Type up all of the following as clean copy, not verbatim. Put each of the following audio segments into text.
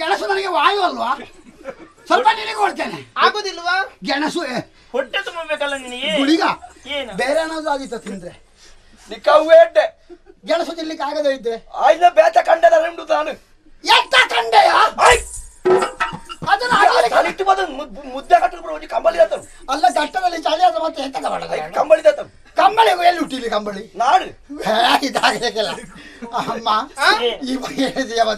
ಗೆಣಸು ನನಗೆ ವಾಯು ಅಲ್ವಾ? ಸ್ವಲ್ಪ ನಿನಗೆ ಕೊಡ್ತೇನೆ. ಆಗೋದಿಲ್ವಾ? ಗೆಣಸು ಹೊಟ್ಟೆ ತುಂಬಬೇಕಲ್ಲ ನಿನಗೆ. ಗುಳಿಗ ಏನು ಬೇರೆ ಏನಾದ್ರು ಆಗಿತ್ತ ತಿಂದ್ರೆ? ನಿಕ್ಕವೇಡ್ಡೆ ಗೆಣಸು ತಿನ್ಲಿಕ್ಕೆ ಆಗದೆ ಇದ್ರೆ ಆಯ್ನ ಬೇತ ಕಂಡದ ನಿಮ್ದು ನಾನು ಎಂತ ಕಂಡೆಯ ಅದನ್ನ ಇಟ್ಟು ಬಂದ ಮುದ್ದೆ ಕಟ್ಟಲು ಬರೋ ಕಂಬಳಿ ಆತನು. ಅಲ್ಲ ಘಟ್ಟದಲ್ಲಿ ಚಳಿ ಆದ ಮತ್ತೆ ಎಂತ ಕಂಬಳಿ ಆತನು. ಕಂಬಳಿಗೂ ಎಲ್ಲಿ ಹುಟ್ಟಿಲಿ ಕಂಬಳಿ? ನಾಡು ಇದಾಗಲಿಕ್ಕಿಲ್ಲ ಅಮ್ಮ. ಈ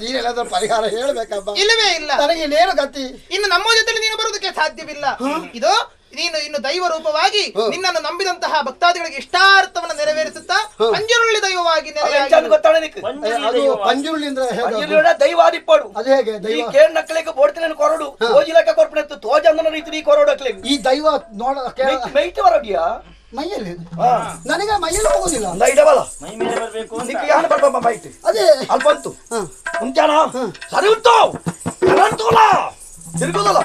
ನೀನೆಲ್ಲಾದ್ರೂ ಪರಿಹಾರ ಹೇಳ್ಬೇಕಮ್ಮ. ಇಲ್ಲವೇ ಇಲ್ಲ. ನನಗೆ ಇನ್ನೇನು ಗತಿ? ಇನ್ನು ನಮ್ಮ ಜೊತೆ ನೀನು ಬರುವುದಕ್ಕೆ ಸಾಧ್ಯವಿಲ್ಲ. ಇದು ನೀನು ಇನ್ನು ದೈವ ರೂಪವಾಗಿ ನಿನ್ನನ್ನು ನಂಬಿದಂತಹ ಭಕ್ತಾದಿಗಳಿಗೆ ಇಷ್ಟಾರ್ಥವನ್ನು ನೆರವೇರಿಸುತ್ತಾ ಪಂಜುರುಳ್ಳಿ ದೈವವಾಗಿ ಪಂಜುರುಳ್ಳಿ ದೈವಾದಿಪ್ಪಡು ಅದು ಹೇಗೆ? ಈ ಕೇಳ್ ನಕ್ಕಲಿಕ್ಕೆ ಬೋಡ್ತೀನಿ ಕೊರಡು ತೋಜಿಲಕ್ಕ ಕೊರ್ಪಣೆ ತೋಜಂದನ ರೀತಿ ಕೊರಡು ಈ ದೈವ ನೋಡ ಮೈಟ್ ಬರೋಡಿಯಾ ಮೈಯಲ್ಲಿ ನನಗೆ ಮೈಯಲ್ಲಿ ಹೋಗುದಿಲ್ಲ. ಮೈ ಮೇಲೆ ಬರಬೇಕು ಅಂತ ಯಾರು ಬರ್ಬ ಮೈಟ್ ಅದೇ ಅಲ್ಪಂತು ಮುಂಚಾನ ಸರಿ ಉಂಟು ತಿರುಗುದಲ್ಲ.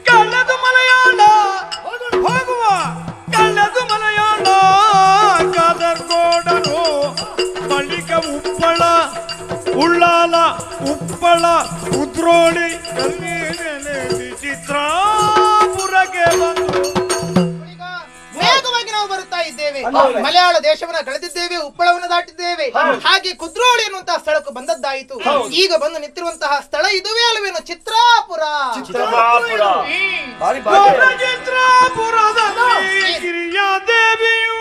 ಕಳ್ಳದು ಮಲಯಾಳ ಹೋಗುವ ಕಳ್ಳದು ಮಲಯಾಳ ಕಾದರ್ಗೋಡನು ಬಳಿಕ ಉಪ್ಪಳ ಉಳ್ಳಾಲ ಉಪ್ಪಳ ಉದ್ರೋಳಿ ಚಿತ್ರಾಪುರಕ್ಕೆ ಬಂದು ವೇಗವಾಗಿ ನಾವು ಬರುತ್ತಾ ಇದ್ದೇವೆ. ಮಲಯಾಳ ದೇಶವನ್ನ ಕಳೆದಿದ್ದೇವೆ, ಉಪ್ಪಳವನ್ನು ದಾಟಿದ್ದೇವೆ, ಹಾಗೆ ಕುದ್ರೋಳಿ ಎನ್ನುವಂತಹ ಸ್ಥಳಕ್ಕೂ ಬಂದದ್ದಾಯಿತು. ಈಗ ಬಂದು ನಿಂತಿರುವಂತಹ ಸ್ಥಳ ಇದುವೇ ಅಲ್ವೇನು? ಚಿತ್ರಾಪುರ. ಚಿತ್ರಾಪುರದಲ್ಲಿ ಗಿರಿಯಾದೇವಿಯು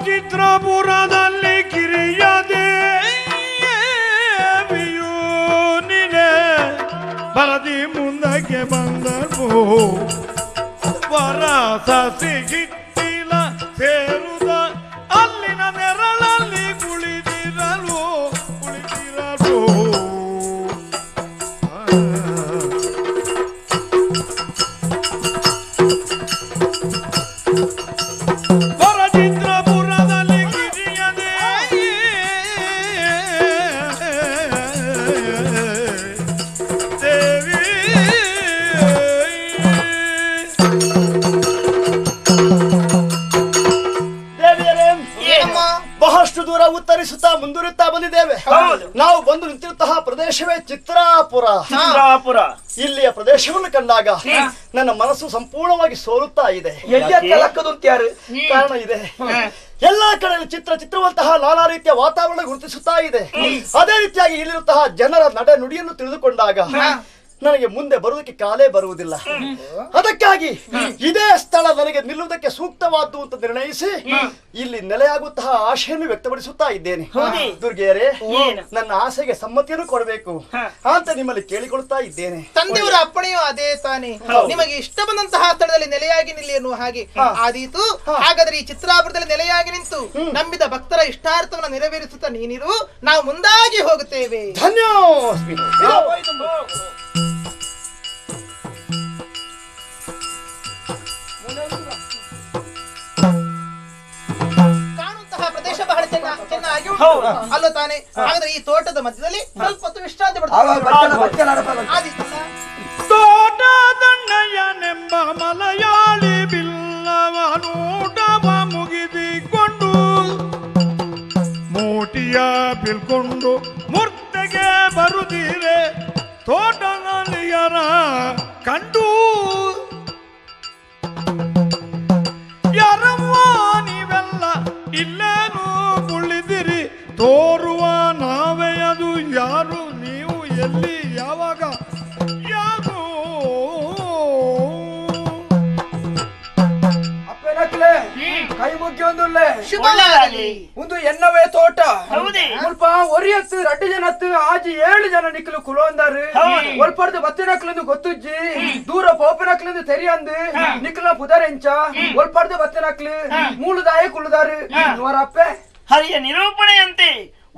ಚಿತ್ರಪುರದಲ್ಲಿ ಗಿರಿಯಾದೇವಿಯು ನಿನೆ ಬರದಿ ಮುಂದಕ್ಕೆ ಬಂದರು ವರ ಸಸಿ ಗಿಟ್ಟಿಲ ಸೇರುದ ಅಲ್ಲಿನ ನೆರಳಲ್ಲಿ ಕುಳಿತಿರಲು ಬಹಳಷ್ಟು ದೂರ ಉತ್ತರಿಸುತ್ತಾ ಮುಂದುವರಿಯುತ್ತಾ ಬಂದಿದ್ದೇವೆ. ನಾವು ಬಂದು ನಿಂತಿರುವಂತಹ ಪ್ರದೇಶವೇ ಚಿತ್ರಾಪುರ. ಇಲ್ಲಿಯ ಪ್ರದೇಶವನ್ನು ಕಂಡಾಗ ನನ್ನ ಮನಸ್ಸು ಸಂಪೂರ್ಣವಾಗಿ ಸೋಲುತ್ತಾ ಇದೆ. ಕಾರಣ ಇದೆ, ಎಲ್ಲಾ ಕಡೆ ಚಿತ್ರವಂತಹ ನಾನಾ ರೀತಿಯ ವಾತಾವರಣ ಗುರುತಿಸುತ್ತಾ ಇದೆ. ಅದೇ ರೀತಿಯಾಗಿ ಇಲ್ಲಿರುವಂತಹ ಜನರ ನಡೆ ನುಡಿಯನ್ನು ತಿಳಿದುಕೊಂಡಾಗ ನನಗೆ ಮುಂದೆ ಬರುವುದಕ್ಕೆ ಕಾಲೇ ಬರುವುದಿಲ್ಲ. ಅದಕ್ಕಾಗಿ ಇದೇ ಸ್ಥಳ ನನಗೆ ನಿಲ್ಲುವುದಕ್ಕೆ ಸೂಕ್ತವಾದ್ದು ಅಂತ ನಿರ್ಣಯಿಸಿ ಇಲ್ಲಿ ನೆಲೆಯಾಗುತ್ತಹ ಆಶೆಯನ್ನು ವ್ಯಕ್ತಪಡಿಸುತ್ತಾ ಇದ್ದೇನೆ. ದುರ್ಗೆಯರೇ, ನನ್ನ ಆಸೆಗೆ ಸಮ್ಮತಿಯನ್ನು ಕೊಡಬೇಕು ಅಂತ ನಿಮ್ಮಲ್ಲಿ ಕೇಳಿಕೊಳ್ತಾ ಇದ್ದೇನೆ. ತಂದೆಯವರ ಅಪ್ಪಣೆಯೂ ಅದೇ ತಾನೆ. ನಿಮಗೆ ಇಷ್ಟ ಬಂದಂತಹ ಸ್ಥಳದಲ್ಲಿ ನೆಲೆಯಾಗಿ ನಿಲ್ಲಿ ಎನ್ನುವ ಹಾಗೆ ಆದೀತು. ಹಾಗಾದ್ರೆ ಈ ಚಿತ್ರಾಪುರದಲ್ಲಿ ನೆಲೆಯಾಗಿ ನಿಂತು ನಂಬಿದ ಭಕ್ತರ ಇಷ್ಟಾರ್ಥವನ್ನು ನೆರವೇರಿಸುತ್ತಾ ನೀನಿರು, ನಾವು ಮುಂದಾಗಿ ಹೋಗುತ್ತೇವೆ. ಧನ್ಯೋಸ್ಮಿ. ಕಾಣುವಂತಹ ಪ್ರದೇಶ ಬಹಳ ಚೆನ್ನಾಗಿ ಅಲ್ಲ ತಾನೆ. ಹಾಗಾದ್ರೆ ಈ ತೋಟದ ಮಧ್ಯದಲ್ಲಿ ಸ್ವಲ್ಪ ಹೊತ್ತು ವಿಶ್ರಾಂತಿ ತೋಟದಣ್ಣಯ್ಯನೆಂಬ ಮಲಯಾಳಿ ಬಿಲ್ಲವನೂಟವ ಮುಗಿದಿಕೊಂಡು ಮೂಟಿಯ ಬಿಲ್ಕೊಂಡು ಮೂರ್ತೆಗೆ ಬರುತ್ತೀರೆ ತೋಟನಲ್ಲಿಯರ ಕಂಡು ಯಾರವ್ವ ನೀವೆಲ್ಲ ಇಲ್ಲೇನು ಕುಳಿದಿರಿ ತೋರುವ ನಾವೇ ಅದು ಯಾರು ನೀವು ಎಲ್ಲಿ ಯಾವಾಗ ಯಾರು ಅಪ್ಪನಕ್ಲೆ ಕೈ ಮುಗ್ಗಿಯೊಂದುಲ್ಲೆ ಶುಭವಾಗಲಿ. ಒಂದು ಎನ್ನವೇ ತೋಟ ಹೌದೇ ಮುಲ್ಪ ಒರಿಯತ್ತು 2 ಜನ ಆಜಿ 7 ಜನ ನಿಕ್ಕಲು ಕುಲೋಂದಾರು ಒಲ್ಪಡ್ದು ಬತ್ತಿನಕ್ಲಂದು ಗೊತ್ತುಜ್ಜಿ ದೂರ ಪೋಪಿನಕ್ಲಂದು ತೆರಿಯಂದು ನಿಕ್ಕಲ ಪುದರೆಂಚ ಒಲ್ಪಡ್ದು ಬತ್ತಿನಕ್ಲು ಮೂಳುದಾಯ ಕುಳುದಾರು ಇವರಪ್ಪೆ ಹರಿಯ ನಿರೂಪಣೆಯಂತೆ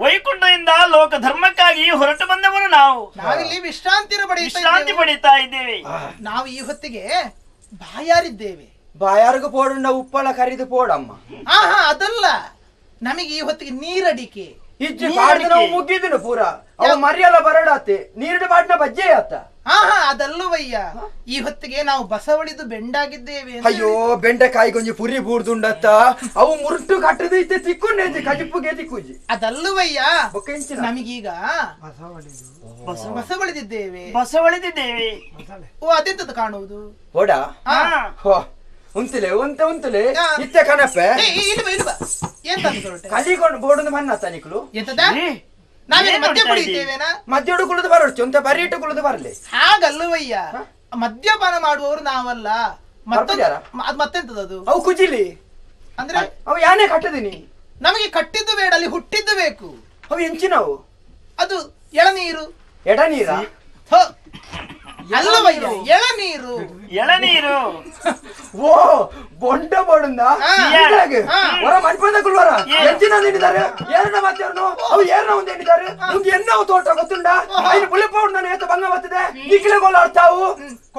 ವೈಕುಂಠದಿಂದ ಲೋಕ ಧರ್ಮಕ್ಕಾಗಿ ಹೊರಟು ಬಂದವರು ನಾವು. ನಾವಿಲ್ಲಿ ವಿಶ್ರಾಂತಿ ಪಡೀತಾ ಇದ್ದೇವೆ. ನಾವು ಈ ಹೊತ್ತಿಗೆ ಬಾಯಾರಿದ್ದೇವೆ. ಬಾಯಾರಿಗೂ ಪೋಡುಂಡ ಉಪ್ಪಳ ಕರಿದು ಪೋಡಮ್ಮ. ಅದಲ್ಲ, ನಮಗೆ ಈ ಹೊತ್ತಿಗೆ ನೀರಡಿಕೆ ಇಜ್ಜಿ ಪಾಡ್ದ ನಾವು ಮುಗಿದಿನ ಪೂರ ಅವ ಮರಿಯಲ್ಲ ಬರಡಾತೆ ನೀರಿನ ಪಾಟ್ನ ಬಜ್ಜೆ ಆತ. ಅದಲ್ಲವಯ್ಯ, ಈ ಹೊತ್ತಿಗೆ ನಾವು ಬಸವಳಿದು ಬೆಂಡಾಗಿದ್ದೇವೆ. ಅಯ್ಯೋ ಬೆಂಡೆಕಾಯಿ ಕೊಂಚ ಪುರಿ ಬೂರ್ದುಂಡತ್ತ ಅವು ಮುರುಟು ಕಟ್ಟದು ಇತ್ತೆ ತಿಕ್ಕೊಂಡೆ ಕಜಿಪ್ಪುಗೆ ತಿಕ್ಕುಜಿ. ಅದಲ್ಲವಯ್ಯ, ನಮಗೀಗ ಬಸವಳಿದಿದ್ದೇವೆ. ಓ ಅದೆಂತದ್ದು ಕಾಣುವುದು? ಓಡ ಉಂತಲೆ ಉಂತಲೆ ಇತ್ತೆ ಕಣಪ್ಪೆ ಇಲ್ವಾ ಎಂತ ಕಲಿಕೊಂಡು ಬೋಡೊಂದು ಮನ್ನತ್ತ ನಿಕ್ಲು ಎಂತದ ನಾವೇನು ಮದ್ಯ ಕುಡಿಯುತ್ತೇವೇನಾ? ಮದ್ಯ ಹುಡುಕುಳುದು ಬರೋಡ್ಚು ಅಂತ ಬರೀ ಇಟ್ಟುಕೊಳ್ಳುದು ಬರಲಿ. ಹಾಗಲ್ಲವಯ್ಯ, ಮದ್ಯಪಾನ ಮಾಡುವವರು ನಾವಲ್ಲ. ಮತ್ತೆಂತದದು? ಅವು ಕುಜಿಲಿ ಅಂದ್ರೆ ಅವು ಯಾನೇ ಕಟ್ಟದಿನಿ. ನಮಗೆ ಕಟ್ಟಿದ್ದು ಬೇಡ, ಅಲ್ಲಿ ಹುಟ್ಟಿದ್ದು ಬೇಕು. ಅವು ಎಂಚಿನವು? ಅದು ಎಳನೀರು. ಎಡ ನೀರ? ಅಲ್ಲವಯ್ಯ, ಎಳನೀರು. ಓ ಬೊಂಡ ಬೋಡುಂದ ಹೊರ ಮನ್ಪದ ಕುಲ್ವರ ಎಂಚಿನ ನೀಡಿದ್ದಾರೆ ಏರನ ಮಾತೇರ್ನು ಅವು ಏರನ ಒಂದು ನೀಡಿದ್ದಾರೆ ಮುಂದೆ ಎನ್ನವು ತೋಟ ಗೊತ್ತುಂಡ ಐನು ಪುಳಿ ಪೌಡ್ ನಾನು ಏತ ಭಂಗ ಬರ್ತದೆ ನಿಕ್ಲೆ ಗೋಲಾಡ್ತಾವು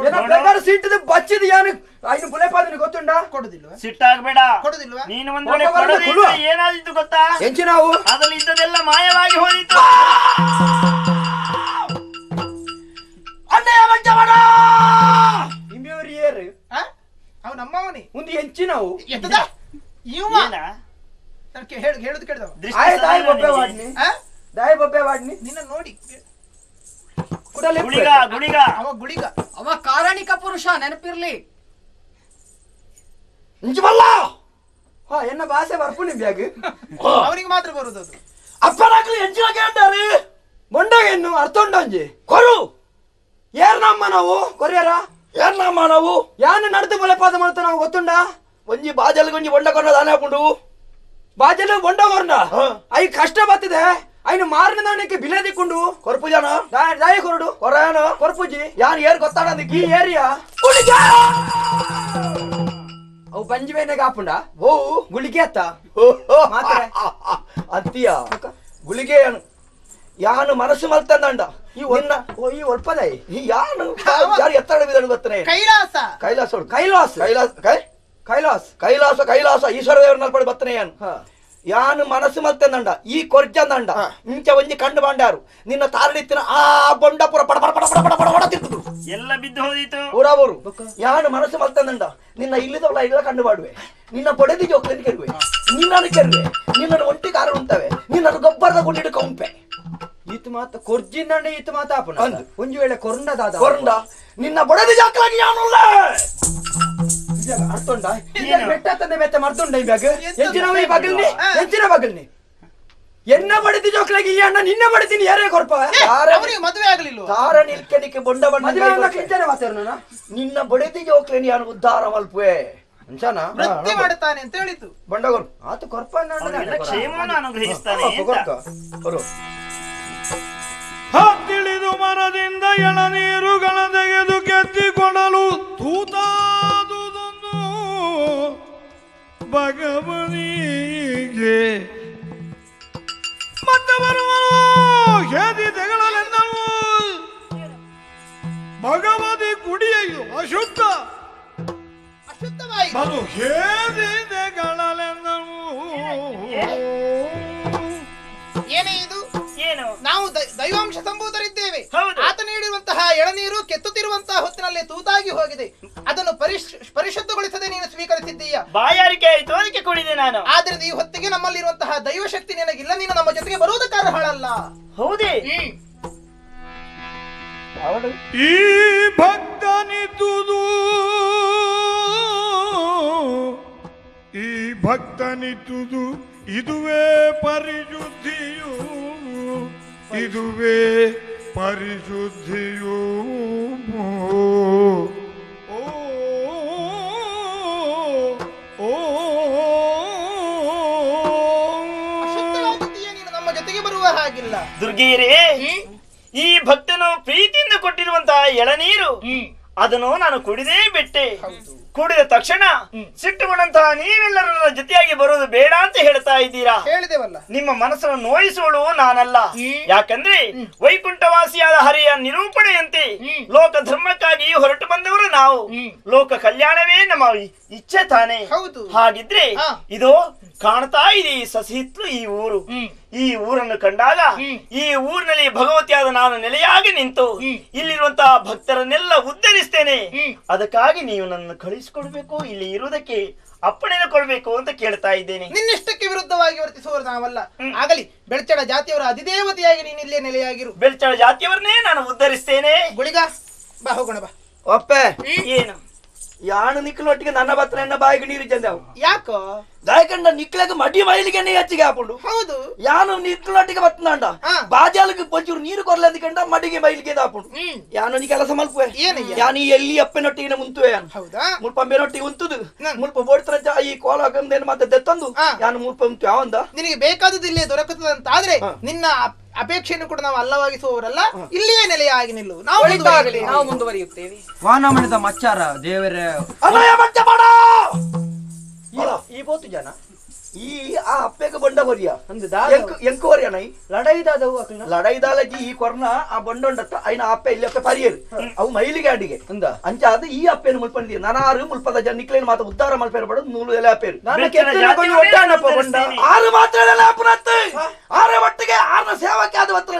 ಏನ ಪ್ರಕಾರ ಸಿಟ್ಟದ ಬಚ್ಚಿದ ಯಾನು ಐನು ಪುಳಿ ಪಾದನೆ ಗೊತ್ತುಂಡ. ಕೊಡುದಿಲ್ವಾ? ಸಿಟ್ಟಾಗಬೇಡ. ಕೊಡುದಿಲ್ವಾ? ನೀನು ಒಂದು ವೇಳೆ ಕೊಡದಿದ್ರೆ ಏನಾದಿತ್ತು ಗೊತ್ತಾ? ಎಂಚಿನಾವು ಅದ್ರಲ್ಲಿ ಇದ್ದದೆಲ್ಲ ಮಾಯವಾಗಿ ಹೋಯಿತು. ಅವ್ ನಮ್ಮವನಿ ಮುಂದೆ ಎಂಚಿನವು ಎಂತದ ಇವ ಹೇಳುದು ಕೇಳಿದವ ದಾಯಿ ಬೊಬ್ಬೆ ವಾಡ್ನಿ ನಿನ್ನ ನೋಡಿ ಗುಳಿಗ ಅವ ಗುಳಿಗ, ಅವ ಕಾರಣಿಕ ಪುರುಷ, ನೆನಪಿರ್ಲಿ. ನಿಜವಲ್ಲ ಎನ್ನ ಭಾಷೆ ಬರ್ಪು ನಿಮ್ಯಾಗ ಅವನಿಗೆ ಮಾತ್ರ ಬರುದು ಅದು. ಅಪ್ಪನಾಗ್ಲಿ ಎಂಚಿನ ಕೇಳ್ತಾರಿ ಮೊಂಡಗೆನ್ನು ಅರ್ಥ ಉಂಡಂಜಿ ಕೊರು ಏರ್ನಮ್ಮ ನಾವು ಕೊರಿಯರ ಏರ್ನಮ್ಮ ನಾವು ಯಾನು ನಡೆದು ಬಲೆಪಾದ ಮಾಡ್ತಾ ನಾವು ಗೊತ್ತುಂಡ ಒಂಜಿ ಬಾಜಲ್ ಗೊಂಜಿ ಬೊಂಡ ಕೊರ ದಾನೆ ಹಾಕೊಂಡು ಬಾಜಲು ಬೊಂಡ ಕೊರಂಡ ಐ ಕಷ್ಟ ಬರ್ತದೆ ಐನು ಮಾರಿನ ನಾಣಕ್ಕೆ ಬಿಲೆ ದಿಕ್ಕೊಂಡು ಕೊರಪು ಜನ ದಾಯಿ ಕೊರಡು ಕೊರನ ಕೊರಪುಜಿ ಯಾನ್ ಏರ್ ಗೊತ್ತಾಡ ಈ ಏರಿಯಾ ಅವು ಪಂಜಿಬೇನೆ ಕಾಪುಂಡ ಓ ಗುಳಿಗೆ ಅತ್ತ ಅತ್ತಿಯ ಗುಳಿಗೆ ಯಾನು ಮನಸ್ಸು ಮಲ್ತಂದಂಡ ಈ ಒನ್ನ ಈ ಒಲ್ಪದೈ ಈ ಯಾನು ಯಾರು ಎತ್ತಡ ಬಿದಳು ಗೊತ್ತನೆ ಕೈಲಾಸ ಕೈಲಾಸ ಕೈಲಾಸ ಕೈಲಾಸ ಕೈಲಾಸ ಕೈಲಾಸ ಈಶ್ವರ ದೇವರ ನಲ್ಪಡೆ ಬತ್ತನೆ ಯಾನು ಯಾನು ಮನಸ್ಸು ಮಲ್ತಂದಂಡ ಈ ಕೊರ್ಜಂದಂಡ ಇಂಚ ಒಂಜಿ ಕಂಡು ಬಾಂಡಾರು ನಿನ್ನ ತಾರಡಿತ್ತಿನ ಆ ಬೊಂಡ ಪುರ ಪಡ ಪಡ ಪಡ ಪಡ ಪಡ ಪಡ ತಿರುಗುದು ಎಲ್ಲ ಬಿದ್ದು ಹೋದಿತ್ತು ಊರಾವರು ಯಾನು ಮನಸ್ಸು ಮಲ್ತಂದಂಡ ನಿನ್ನ ಇಲ್ಲಿದವಳ ಇಲ್ಲ ಕಂಡು ಬಾಡುವೆ ನಿನ್ನ ಪೊಡೆದಿ ಜೋಕ್ಲನ್ನು ಕೆರುವೆ ನಿನ್ನನ್ನು ಕೆರುವೆ ನಿನ್ನನ್ನು ಒಂಟಿ ಕಾರ ಉಂಟವೆ ನಿನ್ನನ್ನು ಗೊಬ್ಬರದ ಗುಂಡಿಡು ಕೌಂಪೆ ಈತ ಮಾತ ಕೊರ್ಜಿಂದಂಡೆ ಈತ ಮಾತ ಆಪನ ಒಂಜಿ ವೇಳೆ ಕೊರಂಡದಾದ ಕೊರಂಡ ನಿನ್ನ ಬೊಡೆದಿ ಜಾಕ್ಲಾಗಿ ಯಾನುಲ್ಲ ಅರ್ಥುಂಡ ಬೆಟ್ಟ ತಂದೆ ಬೆತ್ತ ಮರ್ದುಂಡ ಈ ಬ್ಯಾಗ್ ಎಂಚಿನ ಈ ಬಗಲ್ನಿ ಎಂಚಿನ ಬಗಲ್ನಿ ಎನ್ನ ಬಡಿದಿ ಜೋಕ್ಲಾಗಿ ಈ ಅಣ್ಣ ನಿನ್ನ ಬಡಿತೀನಿ ಯಾರೇ ಕೊರ್ಪ ಅವನಿಗೆ ಮದುವೆ ಆಗಲಿಲ್ಲ ತಾರ ನಿಲ್ಕನಿಕ್ಕೆ ಬೊಂಡ ಬಣ್ಣ ನಿನ್ನ ಬಡಿದಿ ಜೋಕ್ಲೇನಿ ಯಾನು ಉದ್ಧಾರ ಮಲ್ಪುವೆ ವೃತ್ತಿ ಮಾಡುತ್ತಾನೆ ಅಂತ ಹೇಳಿತು ಬಂಡಗೋರು ಆತ ಕೊರ್ಪ ಕ್ಷೇಮವನ್ನು ಅನುಗ್ರಹಿಸ್ತಾನೆ ತಿಳಿದು ಮರದಿಂದ ಎಳನೀರುಗಳ ತೆಗೆದು ಕೆತ್ತಿಕೊಡಲು ತೂತಾದುದನ್ನು ಭಗವನಿಗೆ ಮತ್ತೆ ಬರುವನು ಹೇದಿ ತೆಗಳಲೆಂದನು ಭಗವತಿ ಕುಡಿಯು ಅಶುದ್ಧ ಅದು ಹೇದಿ ತೆಗಳಲೆಂದನು. ಏನೇ ಇದು? ಏನು ನಾವು ದೈವಾಂಶ ಸಂಭೂತರಿದ್ದೇವೆ. ಆತ ನೀಡಿರುವಂತಹ ಎಳನೀರು ಕೆತ್ತುತ್ತಿರುವಂತಹ ಹೊತ್ತಿನಲ್ಲಿ ತೂತಾಗಿ ಹೋಗಿದೆ. ಅದನ್ನು ಪರಿಶುದ್ಧಗೊಳಿಸದೆ ನೀನು ಸ್ವೀಕರಿಸಿದ್ದೀಯ. ಬಾಯಾರಿಕೆ ಆಯ್ತು, ಅದಕ್ಕೆ ಕುಡಿದೆ ನಾನು. ಆದ್ರಿಂದ ಈ ಹೊತ್ತಿಗೆ ನಮ್ಮಲ್ಲಿರುವಂತಹ ದೈವ ಶಕ್ತಿ ನಿನಗಿಲ್ಲ. ನೀನು ನಮ್ಮ ಜೊತೆಗೆ ಬರುವುದಕ್ಕಾರ ಹಾಳಲ್ಲ. ಹೌದೇ? ಈ ಭಕ್ತನಿದ್ದುದು ಈ ಭಕ್ತನಿದ್ದುದು ಇದುವೇ ಪರಿಶುದ್ಧಿಯು ಇದುವೇ ಪರಿಶುದ್ಧಿಯು. ಓ ನೀನು ನಮ್ಮ ಜೊತೆಗೆ ಬರುವ ಹಾಗಿಲ್ಲ. ದುರ್ಗಿಯರೇ, ಈ ಭಕ್ತನು ಪ್ರೀತಿಯಿಂದ ಕೊಟ್ಟಿರುವಂತಹ ಎಳನೀರು ಅದನ್ನು ನಾನು ಕುಡಿದೇ ಬಿಟ್ಟೆ. ಕೂಡಿದ ತಕ್ಷಣ ಸಿಟ್ಟುಗೊಂಡಂತಹ ನೀವೆಲ್ಲರೂ ನನ್ನ ಜೊತೆಯಾಗಿ ಬರೋದು ಬೇಡ ಅಂತ ಹೇಳ್ತಾ ಇದ್ದೀರಾ. ಹೇಳಿದೆವಲ್ಲ. ನಿಮ್ಮ ಮನಸ್ಸನ್ನು ನೋಯಿಸುವಳು ನಾನಲ್ಲ. ಯಾಕಂದ್ರೆ ವೈಕುಂಠವಾಸಿಯಾದ ಹರಿಯ ನಿರೂಪಣೆಯಂತೆ ಲೋಕ ಧರ್ಮಕ್ಕಾಗಿ ಹೊರಟು ಬಂದವರು ನಾವು. ಲೋಕ ಕಲ್ಯಾಣವೇ ನಮ್ಮ ಇಚ್ಛೆ ತಾನೆ. ಹೌದು. ಹಾಗಿದ್ರೆ ಇದು ಕಾಣ್ತಾ ಇದೆ ಈ ಸಸಿಹಿತ್ಲು ಈ ಊರು. ಈ ಊರನ್ನು ಕಂಡಾಗ ಈ ಊರಿನಲ್ಲಿ ಭಗವತಿಯಾದ ನಾನು ನೆಲೆಯಾಗಿ ನಿಂತು ಇಲ್ಲಿರುವಂತಹ ಭಕ್ತರನ್ನೆಲ್ಲ ಉದ್ಧರಿಸ್ತೇನೆ. ಅದಕ್ಕಾಗಿ ನೀವು ನನ್ನ ಕಳಿಸಿಕೊಡ್ಬೇಕು, ಇಲ್ಲಿ ಇರುವುದಕ್ಕೆ ಅಪ್ಪಣೆಯನ್ನು ಕೊಡ್ಬೇಕು ಅಂತ ಕೇಳ್ತಾ ಇದ್ದೇನೆ. ನಿನ್ನಿಷ್ಟಕ್ಕೆ ವಿರುದ್ಧವಾಗಿ ವರ್ತಿಸುವವರು ನಾವಲ್ಲ. ಆಗಲಿ, ಬೆಳ್ಚಡ ಜಾತಿಯವರ ಅಧಿದೇವತೆಯಾಗಿ ನೀನು ಇಲ್ಲೇ ನೆಲೆಯಾಗಿರು. ಬೆಳ್ಚಡ ಜಾತಿಯವರನ್ನೇ ನಾನು ಉದ್ಧರಿಸ್ತೇನೆ. ಗುಳಿಗ ಬಾ, ಹೋಗೋಣ ಬಾ. ಒಪ್ಪೆ ಏನು ಯಾನು ನಿಕ್ಲೊಟ್ಟಿಗೆ ನನ್ನ ಬತ್ರ ಎನ್ನ ಬಾಯಿಗೆ ನೀರು ಚಂದವು. ಯಾಕೋ ದಾಯಕಂಡ ನಿಕ್ಲೆಗೆ ಮಡಿ ಮೈಲಿಗೆ ಹೆಚ್ಚಿಗೆ ಹಾಕೊಂಡು ಹೌದು ಯಾನು ನಿಕ್ಲೊಟ್ಟಿಗೆ ಬತ್ತನಾಂಡ ಬಾಜಾಲಿಗೆ ಪಂಚೂರು ನೀರು ಕೊರ್ಲೆ ಅಂದ್ಕಂಡ ಮಡಿಗೆ ಮೈಲಿಗೆ ಹಾಕೊಂಡು ಯಾನು ನೀ ಕೆಲಸ ಮಲ್ಪುವೆ ಯಾನು ಎಲ್ಲಿ ಅಪ್ಪನೊಟ್ಟಿಗೆ ಮುಂತುವೆ ಯಾನು ಹೌದಾ ಮುಲ್ಪಂಬೆನೊಟ್ಟಿಗೆ ಉಂತುದು ಮುಲ್ಪ ಬೋಡ್ತರ ಈ ಕೋಲ ಗಂದೇನು ಮತ್ತೆ ದೆತ್ತಂದು ಯಾನು ಮುಲ್ಪ ಉಂಟು ಯಾವಂದ ನಿನಗೆ ಬೇಕಾದದ್ದು ಇಲ್ಲೇ ದೊರಕುತ್ತದಂತಾದ್ರೆ ನಿನ್ನ ಅಪೇಕ್ಷೆಯನ್ನು ಕೂಡ ನಾವು ಅಲ್ಲವಾಗಿಸುವವರಲ್ಲ. ಇಲ್ಲಿಯೇ ನೆಲೆಯಾಗಿ ನಿಲ್ಲು. ನಾವು ಮುಂದುವರಿಯುತ್ತೇವೆ. ವಾನಮಣದ ಮಚ್ಚಾರ ದೇವರ ಈ ಬೋತು ಜನ ಈ ಆ ಅಪ್ಪೆಗೆ ಬಂಡ ಬರಿಯ ಎಂಕು ಬರಿಯ ನೈ ಲಡೈದಾದವು ಲಡೈದಾಲಜಿ ಈ ಕೊರ್ನ ಆ ಬಂಡೊಂಡತ್ತ ಐನ ಅಪ್ಪೆ ಇಲ್ಲಿ ಅಪ್ಪೆ ಪರಿಯರು ಅವು ಮೈಲಿಗೆ ಅಡಿಗೆ ಅಂಚ ಅದು ಈ ಅಪ್ಪೆನು ಮುಲ್ಪಂಡಿ ನಾನಾರು ಮುಲ್ಪದ ಜನ ನಿಕ್ಲೇನು ಮಾತ್ರ ಉದ್ದಾರ ಮಲ್ಪೇರು ಬಡ ನೂಲು ಎಲೆ ಅಪ್ಪೇರು ಆರು ಮಾತ್ರ ಎಲೆ ಅಪ್ಪನತ್ತೆ ಆರೆ ಒಟ್ಟಿಗೆ ಆರನ ಸೇವಕ್ಕೆ ಆದ ಹತ್ರ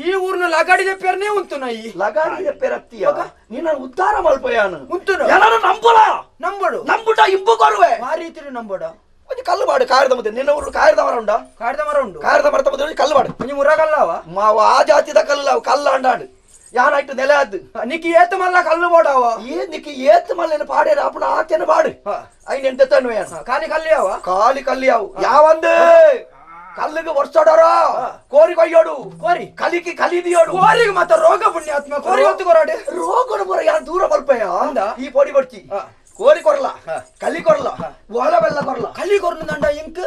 ಈ ಊರ್ನ ಲಗಾಡಿದ ಪೇರ್ನೇ ಉಂಟು ನೈ ಲಗಾಡಿದ ಪೇರತ್ತೀಯ ನೀನು ಉದ್ದಾರ ಮಲ್ಪಯಾನು ಉಂಟು ಎಲ್ಲರೂ ನಂಬಲ ನಂಬಡು ನಂಬುಟ ಇಂಬು ಕೊರುವೆ ಆ ರೀತಿ ನಂಬೋಡ ಒಂದು ಕಲ್ಲು ಬಾಡು ಕಾಯದ ಮುದ್ದೆ ನಿನ್ನ ಊರು ಕಾಯದ ಮರ ಉಂಡ ಕಾಯದ ಮರ ಉಂಡು ಕಾಯದ ಮರ ತಮ್ಮದು ಕಲ್ಲು ಬಾಡು ನೀವು ಮುರಗಲ್ಲವ ಮಾವ ಆ ಜಾತಿದ ಕಲ್ಲು ಅವು ಕಲ್ಲ ಅಂಡಾಡು ಯಾನಾಯ್ತು ನೆಲೆ ಅದ್ದು ನಿಕ್ಕಿ ಏತ್ ಮಲ್ಲ ಕಲ್ಲು ಬೋಡವ ಏ ನಿಕ್ಕಿ ಏತ್ ಮಲ್ಲ ಪಾಡೇರ ಅಪ್ಪನ ಆಚೆನ ಬಾಡು ಐನ್ ಎಂತ ತನ್ವೆ ಖಾಲಿ ಕಲ್ಲಿಯಾವ ಖಾಲಿ ಕಲ್ಲಿಯಾವು ಯಾವಂದೆ ಕಲ್ಲಿಗೆ ವರ್ಷೋಡರ ಕೋರಿ ಕೊಯ್ಯೋಡು ಕೋರಿ ಕಲಿಗೆ ಕಲಿದಿಯೋಡು ಕೋರಿಗೆ ಮತ್ತೆ ರೋಗ ಪುಣ್ಯಾತ್ಮ ಕೋರಿ ಹೊತ್ತು ಕೊರಾಡೆ ರೋಗನ ಬರ ಯಾರು ದೂರ ಬಲ್ಪಯ್ಯ ಅಂದ ಈ ಪೊಡಿ ಬರ್ಚಿ ಕೋರಿ ಕೊರಲ ಕಲಿ ಕೊರಲ ಒಳ ಬೆಲ್ಲ ಕೊರಲ ಕಲಿ ಕೊರ್ನ ದಂಡ ಇಂಕ್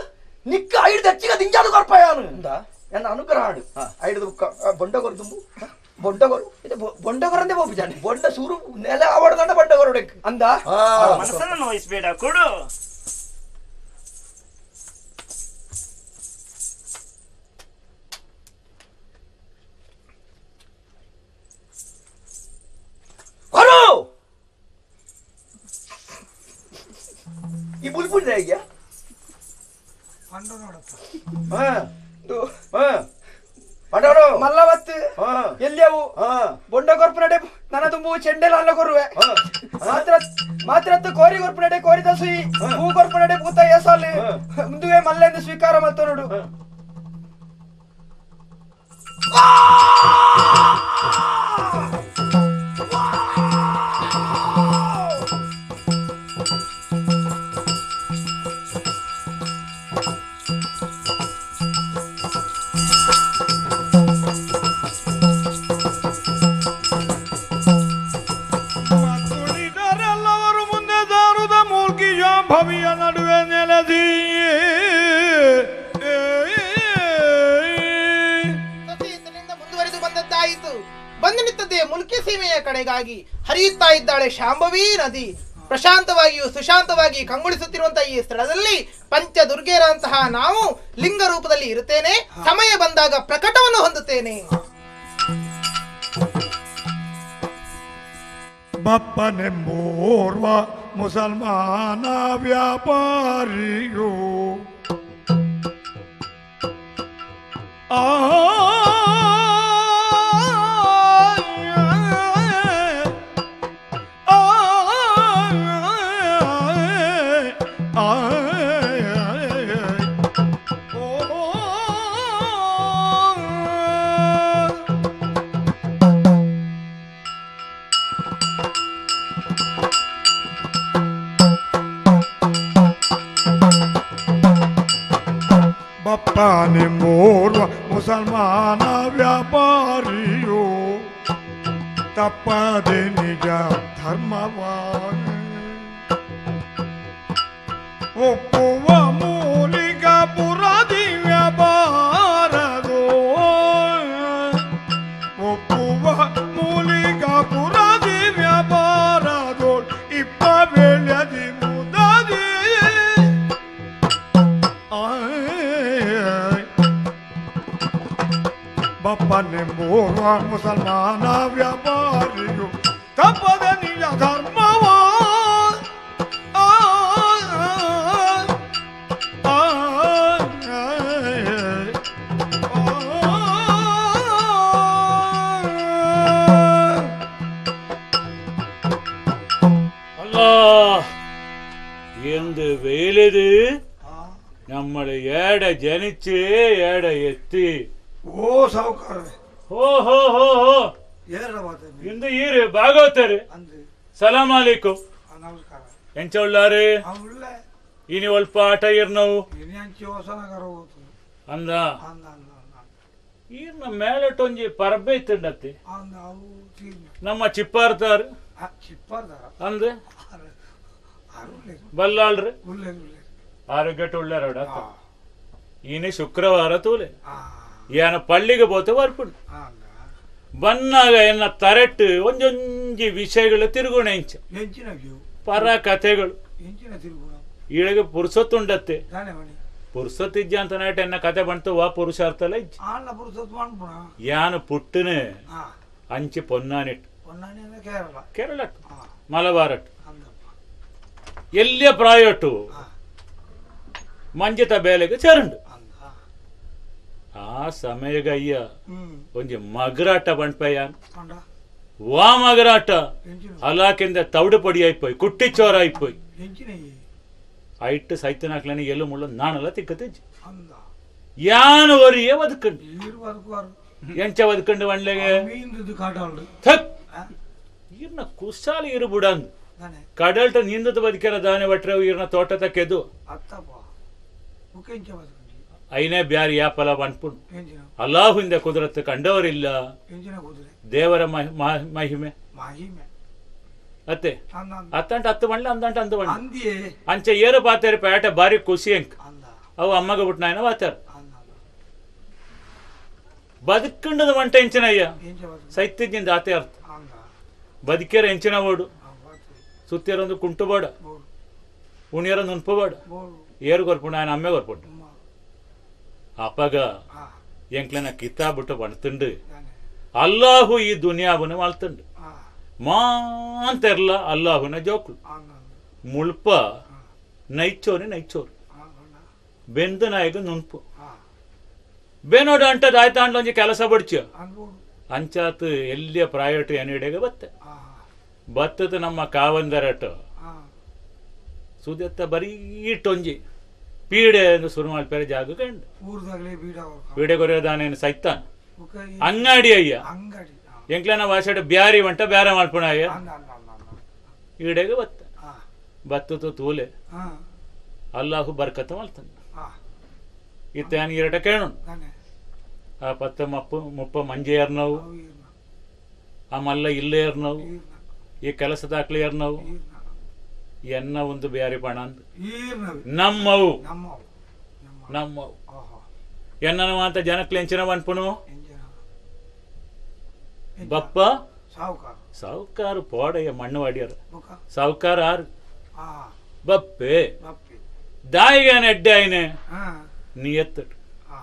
ನಿಕ್ಕ ಐದು ದಚ್ಚಿಗ ದಿಂಜಾದು ಕೊರ್ಪಯ್ಯಾನು ಅಂದ ಎನ್ನ ಅನುಗ್ರಹ ಆಡು ಐದು ಬೊಂಡಗೊರು ತುಂಬು ಬೊಂಡಗೊರು ಇದು ಬೊಂಡಗೊರಂದೇ ಬೋಪು ಜಾನೆ ಬೊಂಡ ಸೂರು ನೆಲೆ ಆವಡ್ದಂಡ ಬೊಂಡಗೊರು ಅಂದ ಮನಸ್ಸನ್ನು ನೋಯಿಸ್ಬೇಡ ಕೊಡು. ಈ ಬುಲ್ಬುಲ್ ಹೇಗೆ ಮಲ್ಲವತ್ತು ಎಲ್ಲಿಯವು ಬೊಂಡ ಕೊರ್ಪುನಡೆ ನನ್ನ ತುಂಬು ಚೆಂಡೆಲ ಅಲ್ಲ ಕೊರುವೆ ಮಾತ್ರ ಕೋರಿ ಕೊರ್ಪುನಡೆ ಕೋರಿದ ಸುಯಿ ಹೂ ಕೊರ್ಪುನಡೆ ಭೂತ ಎಸಾಲು ಮುಂದುವೆ ಮಲ್ಲೆಂದು ಸ್ವೀಕಾರ ಮಲ್ತ ನೋಡು ಮತ್ತುಳಿದರೆಲ್ಲವರು ಮುಂದೆ ದಾರುದ ಮೂರ್ಖಿಯ ಭವಿಯ ನಡುವೆ ನೆಲೆದಿ ಮುಂದುವರೆದು ಬಂದದ್ದಾಯಿತು. ಬಂದು ನಿಂತದ್ದೇ ಮುಲ್ಕಿ ಸೀಮೆಯ ಕಡೆಗಾಗಿ ಹರಿಯುತ್ತಾ ಇದ್ದಾಳೆ ಶಾಂಭವಿ ನದಿ. ಪ್ರಶಾಂತವಾಗಿಯೂ ಸುಶಾಂತವಾಗಿ ಕಂಗೊಳಿಸುತ್ತಿರುವಂತಹ ಈ ಸ್ಥಳದಲ್ಲಿ ಪಂಚ ದುರ್ಗೆಯರಂತಹ ನಾವು ಲಿಂಗ ರೂಪದಲ್ಲಿ ಇರುತ್ತೇನೆ. ಸಮಯ ಬಂದಾಗ ಪ್ರಕಟವನ್ನು ಹೊಂದುತ್ತೇನೆ. ಬಪ್ಪನೆಂಬೋರ್ವ ಮುಸಲ್ಮಾನ ವ್ಯಾಪಾರಿಯೋ ಬಪ್ಪನೆಂಬೋರ್ವ ಮುಸಲ್ಮಾನ ವ್ಯಾಪಾರಿಯೋ ತಪ್ಪದೆ ನಿಜ ಧರ್ಮವಾನ ಒಪ್ಪುವ ಮೂಲಿಕ ಪುರದಿ ವ್ಯಾಪಾರದೋ ಒಪ್ಪುವ ಮೂಲಿಕ ಪುರದಿ ಬಪ್ಪನೆಂಬುವ ಮುಸಲ್ಮಾನ ವ್ಯಾಪಾರಿಯು ತಪ್ಪದ ನಿಜ ಧರ್ಮವ എന്ത് വെയിലത് നമ്മള് ഏട ജനിച്ച് ഏട എത്തി ಓ ಸಾವುಕಾರ ಹೋ ಹೋ ಹೋ ಹೋ ಏರ ಮಾತಾಡಿ ಇಂದು ಈರು ಭಾಗವತರು ಅಂದು ಸಲಾಂ ಅಲೈಕುಂ ನಮಸ್ಕಾರ ಎಂಚ ಉಳ್ಳಾರು ಉಳ್ಳ ಇನಿ ಒಲ್ಪ ಆಟ ಇರ್ನವು ಇನ್ನಂಚಿ ಹೊಸನಗರ ಹೋಗ್ತದೆ ಅಂದ ಅಂದ ಅಂದ ಈರ್ನ ಮೇಲಟೊಂಜಿ ಪರಬೆ ಇತ್ತಂಡತ್ತೆ ಅಂದ ಅವು ತೀರ್ನ ನಮ್ಮ ಚಿಪ್ಪಾರ್ತಾರು ಚಿಪ್ಪಾರ್ದಾರ ಅಂದ ಅರುಳ್ಳೆ ಬಲ್ಲಾಳ್ರು ಉಳ್ಳೆ ಉಳ್ಳೆ ಆರೋಗ್ಯಟ ಉಳ್ಳಾರೋಡ ಇನಿ ಶುಕ್ರವಾರ ತೂಲೆ ಆ ಏನ ಪಳ್ಳಿಗೆ పోతే ಬರ್ಪುಂಡು ಅಂದ ಬನ್ನಾಗ ಎನ್ನ ತರೆಟ್ಟು ಒಂಜೊಂಜಿ ವಿಷಯಗಳು ತಿರುಗುಣ ಇಂಚ ಎಂಚಿನ ವ್ಯೂ ಪರ ಕಥೆಗಳು ಎಂಚಿನ ತಿರುಗುಣ ಈಳಗೆ ಪುರುಸೊತ್ತುಂಡತ್ತೆ ದಾನೆ ಮಣಿ ಪುರುಸೊತ್ತಿಜ್ಜ ಅಂತ ನಾಟ ಎನ್ನ ಕತೆ ಬಂತು ವಾ ಪುರುಷಾರ್ಥಲ ಇಜ್ಜ ಆಳ್ನ ಪುರುಸತ್ ಮಾಡ್ಪುಣ ಯಾನು ಪುಟ್ಟನೆ ಹಾ ಅಂಚೆ ಪೊನ್ನಾನೆಟ್ಟು പൊന്നാനി ಅಂದ್ರೆ ಕೇರಳ ಕೇರಳಟ್ಟು ಹಾ ಮಲಬಾರಟ್ಟು ಅಂದಪ್ಪ ಎಲ್ಲಿಯ ಪ್ರಾಯಟ್ಟು ಹಾ ಮಂಜಿತ ಬೇಲೆಗೆ ಚರಂಡು ಅಂದ ಆ ಸಮಯಗಯ್ಯ ಹ್ಮ್ ಒಂಜಿ ಮಗರಾಟ ಬಂಡ್ಪಯ್ಯ ಕೊಂಡ ವಾ ಮಗರಾಟ ಎಂಚಿನ ಅಲಾಕಿಂದ ತೌಡು ಪೊಡಿ ಆಯ್ಪೋಯ್ ಕುಟ್ಟಿಚ್ಚೋರ ಆಯ್ಪೋಯ್ ಎಂಚಿನ ಐಟ್ ಸೈತನಾಕ್ಲನಿ ಎಲ್ಲು ಮುಳ್ಳು ನಾನೆಲ್ಲ ತಿಕ್ಕತಿಜ್ಜಿ ಅಂದ ಯಾನು ಒರಿಯೇ ಬದುಕಂಡು ಈರು ಬದುಕುವಾರು ಎಂಚ ಬದುಕಂಡು ಒಳ್ಳೆಗೆ ಮೀಂದು ಕಾಟಾಳು ಥಕ್ ಈರ್ನ ಕುಶಾಲಿ ಇರು ಬುಡಂದು ದಾನೆ ಕಡಲ್ಟ ನಿಂದದ ಬದುಕೆಲ್ಲ ದಾನೆ ಬಟ್ರೆ ಈರ್ನ ತೋಟ ತಕ್ಕೆದು ಅತ್ತಪ್ಪ ಮುಖೆಂಚ ಬದುಕಂಡಿ ಐನೇ ಬ್ಯಾರಿ ಯಾಪಲ ಬಂದ್ಪುಂಡು ಎಂಚಿನ ಅಲ್ಲಾಹುಂದ ಕುದುರತ್ತು ಕಂಡವರಿಲ್ಲ ಎಂಚಿನ ಕುದುರೆ ದೇವರ ಮಹಿಮೆ ಮಹಿಮೆ ಅತ್ತೆ ಅಂದ ಅಂದ ಅತ್ತಂಟ ಹತ್ತು ಬಂಡ್ಲ ಅಂದಂಟ ಅಂದು ಬಂಡ್ಲ ಅಂದಿಯೇ ಅಂಚೆ ಏರು ಪಾತೇರಿ ಪೇಟ ಬಾರಿ ಖುಷಿ ಅಂಕ್ ಅಂದ ಅವು ಅಮ್ಮಗ ಬಿಟ್ಟು ನಾಯನ ವಾತಾರ ಅಂದ ಅಂದ ಬದುಕಂಡದ ಮಂಟ ಎಂಚಿನಯ್ಯ ಎಂಚ ಬದುಕು ಸೈತ್ಯದಿಂದ ಆತೆ ಅರ್ಥ ಅಂದ ಬದುಕೇರ ಎಂಚಿನ ಓಡು ಬಾತು ಸುತ್ತಿಯರೊಂದು ಕುಂಟು ಬೇಡ ಬೋಡು ಉಣಿಯರೊಂದು ಉನ್ಪು ಬೇಡ ಬೋಡು ಏರು ಕೊರ್ಪುಂಡು ఆయన ಅಮ್ಮೆ ಕೊರ್ಪುಂಡು ಉಮ್ಮ ಅಪ್ಪಗ ಹಾ ಎಂಕ್ಲನ ಕಿತಾಬಿಟ್ಟು ಬಣ್ತುಂಡು ದಾನೆ ಅಲ್ಲಾಹು ಈ ದುನಿಯಾಬನ ಮಲ್ತುಂಡು ಹಾ ಮಾಂತೆರ್ಲ ಅಲ್ಲಾಹುನ ಜೋಕ್ಲು ಅಂದ ಅಂದ ಮುಳ್ಪ ನೈಚೋರಿ ನೈಚೋರು ಹಾ ಕೊಂಡ ಬೆಂದು ನಾಯಿಗೆ ನುಣ್ಪು ಹಾ ಬೇನೋಡು ಅಂಟದ ಆಯ್ತಾ ಒಂಜಿ ಕೆಲಸ ಬಡ್ಚ ಅನ್ಬೋಡು ಅಂಚಾತ್ ಎಲ್ಲಿಯ ಪ್ರಾಯೋಟು ಎನಿಡೆಗೆ ಬತ್ತೆ ಹಾ ಬತ್ತದ ನಮ್ಮ ಕಾವಂದರಟ್ಟು ಹಾ ಸುದೆತ್ತ ಬರೀ ಟೊಂಜಿ ಪೀಡೆ ಎಂದು ಶುರು ಮಾಡ್ಪೇರೆ ಜಾಗ ಕಂಡು ಊರ್ದಾಗ್ಲೇ ಬೀಡ ಪೀಡೆ ಕೊರೆಯೋದಾನೇನು ಸೈತಾನ್ ಮುಖ ಅಂಗಡಿ ಅಯ್ಯ ಅಂಗಡಿ ಹಾ ಎಂಕ್ಲನ ಭಾಷೆ ಬ್ಯಾರಿ ಬಂಟ ಬ್ಯಾರೆ ಮಾಡ್ಪುಣ ಅಯ್ಯ ಅಂದ ಅಂದ ಅಂದ ಅಂದ ಈಡೆಗೆ ಬತ್ತ ಹಾ ಬತ್ತತು ತೂಲೆ ಹಾ ಅಲ್ಲಾಹು ಬರ್ಕತ್ತ ಮಲ್ತಾನೆ ಹಾ ಇತ್ತಾನ ಇರಟ ಕೇಳೋಣ ದಾನೆ ಆ ಪತ್ತ ಮುಪ್ಪ ಮಂಜೆ ಏರ್ನವು ಅವು ಈರ್ನ ಆ ಮಲ್ಲ ಇಲ್ಲೇ ಏರ್ನವು ಈರ್ನ ಈ ಕೆಲಸದಾಕ್ಲಿ ಏರ್ನವು ಈರ್ನ ಎನ್ನ ಒಂದು ಬ್ಯಾರಿ ಪಣ ಅಂತ ಈರ್ನವಿ ನಮ್ಮವು ನಮ್ಮವು ನಮ್ಮ ನಮ್ಮವು ಓಹೋ ಎನ್ನನ ಅಂತ ಜನಕ್ಲೆ ಎಂಚಿನ ಅನ್ಪುನು ಎಂಜಿನ ಬಪ್ಪ ಸಾವುಕಾರ ಸಾವುಕಾರ ಪೋಡಯ್ಯ ಮಣ್ಣು ವಾಡ್ಯಾರ ಮುಖ ಸಾವುಕಾರ ಆರು ಹಾ ಬಪ್ಪೆ ಬಪ್ಪಿ దాయిగాని ఎడ్డాయనే ಹಾ నీ ఎత్తడు ಹಾ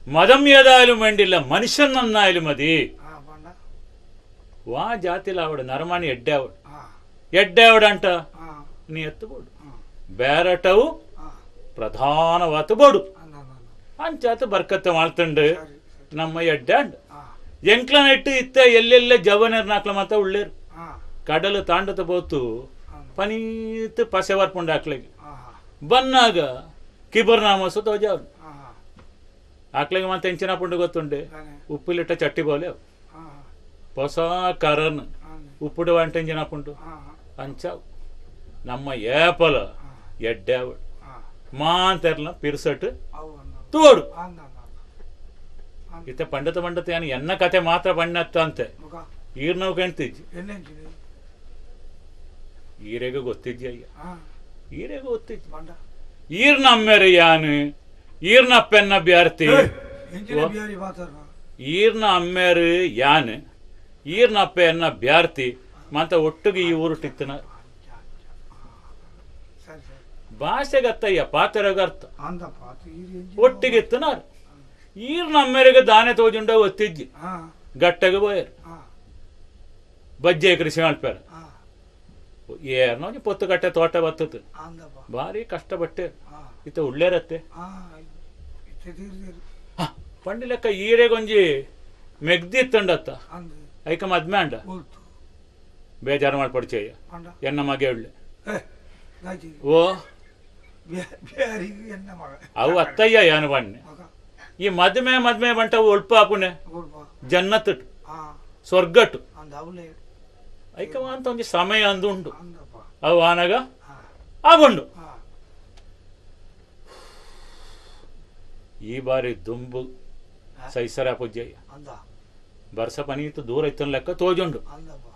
మదం ఏదాయాలు మండిల్ల మనిషన్నన్నాయలు మది ಹಾ ಬಂಡ వా జాతిలో ఆవిడ నరమాని ఎడ్డావిడ ಹಾ ఎడ్డావిడంట ಹಾ నీ ఎత్తుబోడు ಹಾ బేరటవు ಹಾ ప్రధాన వతుబోడు ಅಂದ ಅಂದ ಅಂದ అంచేత బర్కత్త మాళ్తుండు ಸರಿ ಸರಿ ನಮ್ಮ ఎడ్డాండు ಹಾ ఎంక్ల నెట్టు ఇత్తే ఎల్లెల్లే జవనేరు నాట్ల మాత ఉళ్ళేరు ಹಾ కడలు తాండత పోతూ ಅಂದ పనీత్ పసెవర్పుండు ఆకలికి ಹಾ ಹಾ ಬನ್ನಾಗ ಕಿಬರ್ನಾಮಸು ತೋಜಾವ್ರು ಹಾ ಹಾ ಆಕ್ಳಿಗೆ ಮತ್ತೆ ಎಂಚಿನಪುಂಡು ಗೊತ್ತುಂಡೆ ದಾನೆ ಉಪ್ಪಿಲಿಟ್ಟ ಚಟ್ಟಿ ಬೋಲೆ ಹಾ ಹಾ ಹೊಸ ಕರನ್ ಅಂದ ಉಪ್ಪುಡು ಅಂಟೆಂಜಿನಪುಂಡು ಹಾ ಹಾ ಅಂಚಾವು ನಮ್ಮ ಏಪಲ ಹಾ ಎಡ್ಡಾವಡು ಹಾ ಮಾಂತೆರ್ಲ ಪಿರ್ಸಟ್ ಅವು ಅಂದ ತೋಡು ಅಂದ ಅಂದ ಅಂದ ಇತ್ತೆ ಪಂಡತ ಪಂಡತ ಏನು ಎನ್ನ ಕತೆ ಮಾತ್ರ ಬಣ್ಣತ್ತ ಅಂತೆ ಮುಖ ಈರ್ನವ್ ಕಾಣ್ತಿಜ್ಜಿ ಎಣ್ಣೆಂಚಿನಿ ಈರೆಗೆ ಗೊತ್ತಿಜ್ಜಿ ಅಯ್ಯ ಹಾ ಈರೆಗೆ ಗೊತ್ತಿಜ್ಜಿ ಬಂಡ ಈರ್ನ ಅಮ್ಮೆರೆ ಯಾನು ಈರ್ನ ಪೆನ್ನ ಬ್ಯಾರ್ತಿ ಎಂಚಿನ ಬಿಯಾರಿ ಬಾತಾರ ಈರ್ನ ಅಮ್ಮೇರು ಯಾನ್ ಈರ್ನ ಅಪ್ಪ ಎನ್ನ ಬ್ಯಾರ್ತಿ ಮಂತ ಒಟ್ಟಿಗೆ ಈ ಊರು ಟಿತ್ತನ ಸರಿ ಸರಿ ಭಾಷೆಗತ್ತಯ್ಯ ಪಾತೆರಗರ್ಥ ಅಂದಪ್ಪ ಅದು ಈ ಎಂಚಿನ ಒಟ್ಟಿಗೆ ಇತ್ತನಾರು ಈರ್ ನಮ್ಮೆರೆಗೆ ದಾನೆ ತೋಜುಂಡ ಒತ್ತಿಜ್ಜಿ ಹಾ ಗಟ್ಟಗೆ ಬೋಯರ್ ಹಾ ಬಜ್ಜೆ ಕೃಷಿ ಮಾಡ್ಪಾರ ಹಾ ಏನೋ ಪೊತ್ತು ಗಟ್ಟೆ ತೋಟ ಬತ್ತತ್ತು ಅಂದಪ್ಪ ಭಾರಿ ಕಷ್ಟಪಟ್ಟೆ ಹಾ ಇತ್ತ ಉಳ್ಳೇರತ್ತೆ ಹಾ ಇತ್ತೆ ತೀರ್ದಿರು ಪಂಡಿ ಲೆಕ್ಕ ಈರೆಗೊಂಜಿ ಮೆಗ್ದಿತ್ತಂಡತ್ತ ಅಂದು ಐಕ ಮದ್ಮೆ ಅಂಡ ಹೋಲ್ತು ಬೇಜಾರು ಮಾಡ್ಪಡ್ಚೇಯ ಪಂಡ ಎನ್ನ ಮಗೆ ಉಳ್ಳೆ ಗಾಜಿ ಓ ಬ್ಯಾರಿಗೆ ಎನ್ನ ಮಗ ಅವು ಅತ್ತಯ್ಯ ಯಾನು ಬಣ್ಣೆ ಮಗ ಈ ಮದ್ಮೆ ಬಂಟ ಒಲ್ಪ ಆಪುನೆ ಹೋಲ್ಪ ಜನ್ನತ್ ಹಾ ಸ್ವರ್ಗಟ್ಟು ಅಂದ ಅವಲೇ ಐಕವ ಅಂತ ಒಂಜಿ ಸಮಯ ಅಂದುಂಡು ಅಂದಪ್ಪ ಅವು ಆನಾಗ ಹಾ ಆಗೊಂಡು ಹಾ ಈ ಬಾರಿ ದುಂಬು ಸೈಸರ ಪೂಜ್ಯಯ್ಯ ಅಂದ ಬರ್ಸ ಪನೀತು ದೂರ ಇತ್ತನ ಲೆಕ್ಕ ತೋಜುಂಡು ಅಂದಪ್ಪ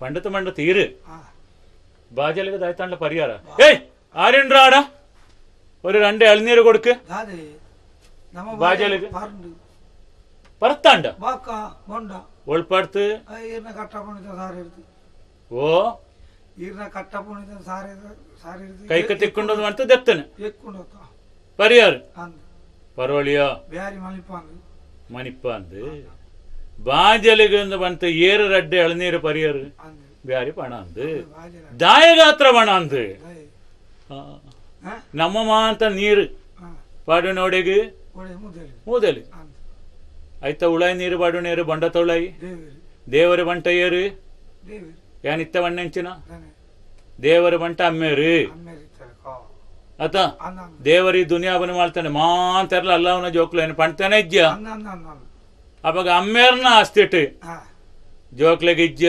ಪಂಡತ ಮಂಡತ ಇರು ಹಾ ബാജലക്ക് താഴ്ത്താണ്ട പരിഹാര ഏയ് ആരുണ്ടാട ഒരു 2 ഇളനീര് കൊടുക്ക് ದಾದೆ ನಮ್ಮ ಬಾಜಲಿಗೆ? ಪರ್ಂಡು പറത്താണ്ട ಬಾಕ ಮೊಂಡ ಒಳ್ಪಡ್ತು ಈರ್ನ ಕಟ್ಟಪುಣಿತ ಸಾರಿ ಇರ್ತು ಓ ಈರ್ನ ಕಟ್ಟಪುಣಿತ ಸಾರಿ ಸಾರಿ ಇರ್ತು ಕೈಕ ತಿಕ್ಕೊಂಡು ಮಾಡ್ತು ದೆತ್ತನೆ ಎಕ್ಕೊಂಡು ಪರಿಹಾರ ಅಂದ ಪರವಳಿಯ ಬ್ಯಾರಿ ಮಲಿಪಂದು ಮನಿಪ್ಪ ಅಂದು ಬಾಜಲಿಗೆ ಬಂತು 2 ಇಳನೀರು ಪರಿಹಾರ ಅಂದು ಬ್ಯಾರಿ ಪಣ ಅಂದು ಬಾಜಲ ದಾಯಗಾತ್ರ ಪಣ ಅಂದು ದೈ ಆ. ನಮ್ಮ ಮಾಂತ ನೀರು ಹಾ ಪಾಡು ನೋಡಿಗೆ ಒಳ್ಳೆ ಮುದಲಿ ಮೂದಲಿ ಅಂದ ಆಯ್ತ ಉಳಾಯಿ ನೀರು ಬಾಡು ನೀರು ಬಂಡ ತೊಳಾಯಿ ದೇವರಿ ದೇವರ ಬಂಟ ಏರು ದೇವರಿ ಏನಿತ್ತ ವಣ್ಣೆಂಚಿನ ದನೆ ದೇವರ ಬಂಟ ಅಮ್ಮೇರು ಅಮ್ಮೇರಿತಾರೆ ಕಾ ಆತ ಅಂದ ದೇವರಿ ದುನಿಯಾಬನ ಮಾಡ್ತಾನೆ ಮಾಂತೆರ್ಲ ಅಲ್ಲವನ ಜೋಕ್ಲು ಏನು ಪಣ್ತಾನೆ ಇಜ್ಜ ಅಂದ ಅಂದ ಅಂದ ಅಂದ ಅವಾಗ ಅಮ್ಮೇರ್ನ ಆಸ್ತಿಟ್ಟು ಹಾ ಜೋಕ್ಲೆಗೆ ಇಜ್ಜ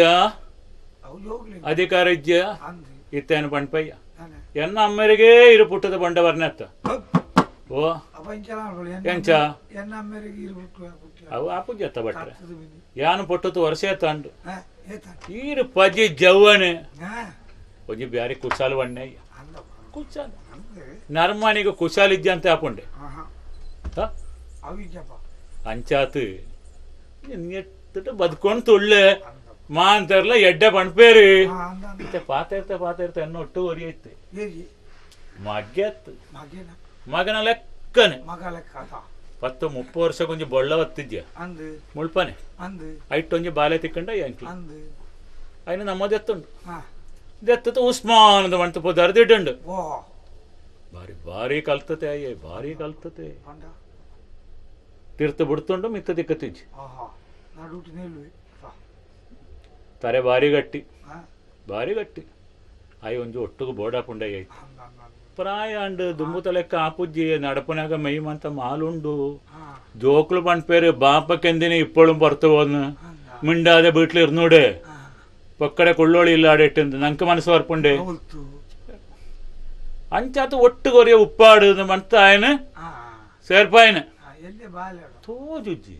ಅವು ಹೋಗ್ಲಿ ಅಧಿಕಾರ ಇಜ್ಜ ಅಂದು ಇತ್ತೇನು ಪಣ್ಪಯ್ಯ ದನೆ ಎನ್ನ ಅಮ್ಮೇರಿಗೆ ಇರು ಪುಟ್ಟದ ಬಂಡ ಬರ್ನೆತ್ತ ಓ ಅಪ್ಪ ಇಂಚಲ ಎಂಚ ಎನ್ನ ಅಮ್ಮೇರಿಗೆ ಇರ್ಬಿಟ್ಟು ಬಿಟ್ಟು ಅವು ಆಪುಜ್ಜತ್ತ ಬಟ್ರೆ ಕತ್ತದ ಬಿನಿ ಯಾನು ಪೊಟ್ಟತ್ತು ವರ್ಷ ತಂಡು ಹಾ ಏತ ಈರು ಪಜಿ ಜವ್ವನೆ ಹಾ ಒಂಜಿ ಬ್ಯಾರಿ ಕುಶಾಲು ವಣ್ಣಯ್ಯ ಅಂದಪ್ಪ ಕುಶಾಲ ಅಂದೆ ನರ್ಮನಿಗೆ ಕುಶಾಲಿಜ್ಜ ಅಂತ ಆಪುಂಡೆ ಆಹಾ ಹ? ಅವಿಜಪ್ಪ ಅಂಚಾತು ಎತ್ತಿಟ್ಟು ಬದುಕೊಂಡು ತುಳ್ಳೆ ಮಾಂತರ್ಲ ಎಡ್ಡೆ ಪಣ್ಪೇರಿ ಹಾ ಅಂದ ಅಂದ ಮತ್ತೆ ಪಾತಿರ್ತ ಎನ್ನ ಒಟ್ಟು ಒರಿಯೈತೆ ಏಜಿ ಮಗ್ಗೆತ್ತು ಮಗೇನ ಮಗನ ಲೆಕ್ಕನೆ ಮಗ ಲೆಕ್ಕ ಅದ 10-30 ವರ್ಷ ಕೊಂಚ ಬೊಳ್ಳ ಒತ್ತಿದ್ಯ ಅಂದು ಮುಳ್ಪನೆ ಅಂದು ಐಟೊಂಜಿ ಬಾಲೆ ತಿಕ್ಕಂಡ ಎಂಕ್ಲಿ ಅಂದು ಅಯ್ನ ನಮ್ಮದೆತ್ತುಂಡು ಹಾ ದೆತ್ತತು ಉಸ್ಮಾನದ ಮಂಟಪ ದರ್ದಿಡ್ಡು ಓ ಭಾರಿ ಕಲ್ತತೆ ಅಯ್ಯೇ ಭಾರಿ ಕಲ್ತತೆ ಪಂಡ ತೀರ್ಥ ಬಿಡ್ತುಂಡು ಮಿತ್ತ ದಿಕ್ಕತಿಜ್ಜಿ ಆಹಾ ನಡುಟಿ ನಿಲ್ವಿ ತರೆ ಭಾರಿ ಗಟ್ಟಿ ಹಾ ಭಾರಿ ಗಟ್ಟಿ ಅಯ್ಯ ಒಂಜಿ ಒಟ್ಟುಗು ಬೋಡಾಪುಂಡಯ್ಯ ಐತಿ ಅಂದ ಅಂದ ಅಂದ ಪ್ರಾಯ ಅಂಡ್ ದುಂಬುತ ಲೆಕ್ಕ ಆಪುಜ್ಜಿ ನಡಪನಾಗ ಮೈಮಂತ ಮಾಲುಂಡು ಹಾ ಜೋಕ್ಲು ಪಣ್ಪೇರು ಬಾಪಕ್ಕೆಂದಿನ ಇಪ್ಪಳು ಬರ್ತವನು ಅಂದ ಮಿಂಡಾದ ಬೀಟ್ಲು ಇರ್ನೋಡೆ ಹಾ ಪಕ್ಕಡೆ ಕುಳ್ಳೋಳಿ ಇಲ್ಲ ಆಡೆಟ್ಟಿಂದು ನಂಗೆ ಮನಸ್ಸು ಬರ್ಪುಂಡೆ ಹೌದು ಅಂಚಾತು ಒಟ್ಟುಗೊರಿಯ ಉಪ್ಪಾಡು ಮಂತ ಆಯ್ನ ಹಾ ಸೇರ್ಪಾಯ್ನ ಎಲ್ಲಿ ಬಾಲೆ ತೋಜುಜ್ಜಿ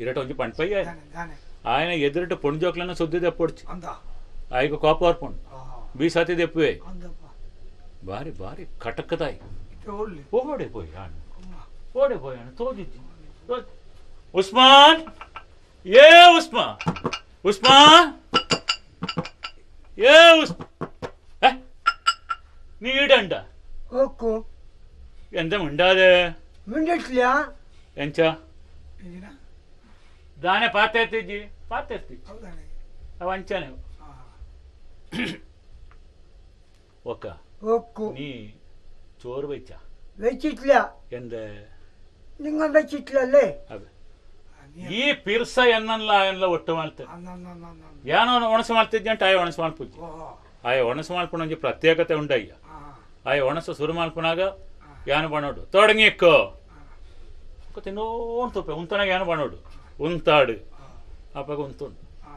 ಇರಟ ಒಂಜಿ ಪಣ್ಪಯ್ಯ ದಾನೆ ದಾನೆ ఆయన ఎదురుట పొండి జోకులన్నా శుద్ధి తెప్పొచ్చు ಅಂದ ఆయనకు కోప వరపండు ಆಹಾ బీసాతి తెప్పువే ಅಂದಪ್ಪ భారీ భారీ కటక్కదాయి ಇತ್ತೆ ಒಳ್ಳೆ ఓడిపోయాను ಅಮ್ಮ ఓడిపోయాను తోజిచ్చి ఉస్మాన్ ఏ ఉస్మాన్ ఉస్మాన్ ఏ నీడండ ಹೋಗು ఎంత ఉండాదే ಮುಂಡಿಟ್ಲಿಯಾ ఎంచా ಇದೀನ దానే పాతెత్తిజ్జి ಹೌದಾನೆ అవి అంచానే ಹಾ ఒక ಹೋಗು నీ ചോറ് വെച്ച വെച്ചിട്ടില്ല എന്ത് നിങ്ങൾ വെച്ചിട്ടില്ലല്ലേ ಅವೆ ಈ ಪಿರ್ಸ ಎನ್ನಲ್ಲ ಆಯನ್ಲ ಒಟ್ಟು ಮಾಡ್ತೇನೆ ಅಂದ ಅಂದ ಅಂದ ಅಂದ ಯಾನು ಒಣಸು ಮಾಡ್ತಿದ್ದೆ ಅಂತ ಆಯ ಒಣಸು ಮಾಡ್ಪುಜ್ಜಿ ಓಹೋ ಆಯ ಒಣಸು ಮಾಡ್ಪುಣ ಒಂಜಿ ಪ್ರತ್ಯೇಕತೆ ಉಂಡಯ್ಯ ಹಾ ಆಯ ಒಣಸು ಸುರು ಮಾಡ್ಪುನಾಗ ಯಾನು ಬಣ್ಣೋಡು ತೊಡಗಿಕ್ಕೋ ತಿನ್ನೋನ್ ತುಪ್ಪೆ ಉಂತನಾಗ ಯಾನು ಬಣ್ಣೋಡು ಉಂತಾಡು ಅಪ್ಪಾಗ ಉಂತುಂಡು ಹಾ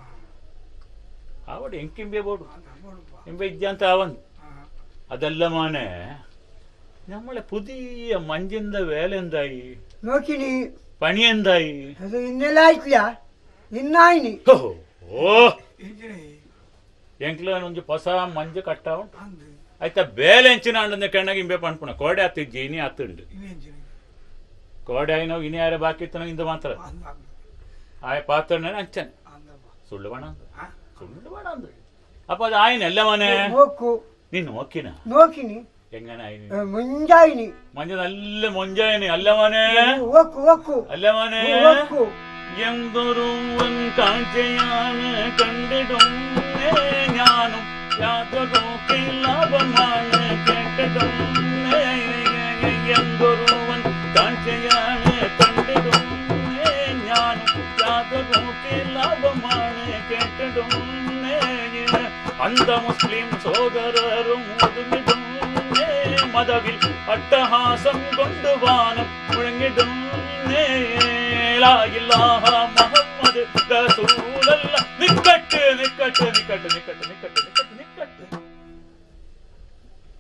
ಆವಡು ಎಂಕಿಂಬೆ ಬೋಡು ನೋಡಪ್ಪ ಎಂಬೆ ಇಜ್ಜ ಅಂತ ಆವಂದು ಹಾ ಅದೆಲ್ಲ ಮಾನೆ നമ്മളെ പുതിയ മഞ്ചിന്റെ വേല എന്തായി നോക്കിനി പണി എന്തായി അത് ഇന്നലെ ആയിട്ടില്ല ഇന്നായിനി ಓ ಇಂಜಿನಿ ಎಂಕ್ಲ ಒಂಜಿ ಹೊಸ ಮಂಜು ಕಟ್ಟಾವ ಅಂದು ಆಯ್ತಾ ಬೇಲೆ ಎಂಚಿನ ಅಂಡಂದ ಕಣ್ಣಾಗ ಇಂಬೆ ಪಣ್ಪುಣ ಕೋಡೆ ಆತಿಜ್ಜಿ ಇನಿ ಆತುಂಡು ಇನಿ ಇಂಜಿನಿ ಕೋಡೆ ಆಯ್ನೋ ಇನಿ ಯಾರ ಬಾಕಿ ಇತ್ತನೋ ಇಂದು ಮಾತ್ರ ಅಂದ ಅಂದ ಆಯ ಪಾತ್ರ ಅಂಚನೆ ಅಂದಪ್ಪ ಸುಳ್ಳು ಬಣ ಅಂದು ಹಾ ಸುಳ್ಳು ಬಣ ಅಂದು ಅಪ್ಪ ಅದು ಆಯ್ನ ಎಲ್ಲ ಮನೆ നോക്കൂ ನೀನು ಹೋಕಿನ നോക്കിനി എങ്ങനായി ಮುಂಜಾಯಿನಿ മഞ്ഞ നല്ല മൊഞ്ചായിന് അല്ല മോനെ ಒಕ್ಕು ಒಕ್ಕು അല്ല മോനെ ಒಕ್ಕು എന്തൊരുവൻ കാഴ്ചയാണ് കണ്ടിടും ഞാനും യാതൊക്കെ ലാഭമാണ് കേട്ടിടും എന്തൊരുവൻ കാഴ്ചയാണ് കണ്ടിടും ഞാനും യാതൊക്കെ ലാഭമാണ് കേട്ടിടും അന്ത മുസ്ലിം സോദരരും ഒതുങ്ങിടും മതവിൽ അട്ടഹാസം കൊണ്ടുവാനം മുഴങ്ങിടും മുഹമ്മദ് റസൂലല്ല നിക്കട്ട് നിക്കട്ട് നിക്കട്ട് നിക്കട്ട് നിക്കട്ട് നിക്കട്ട് നിക്കട്ട്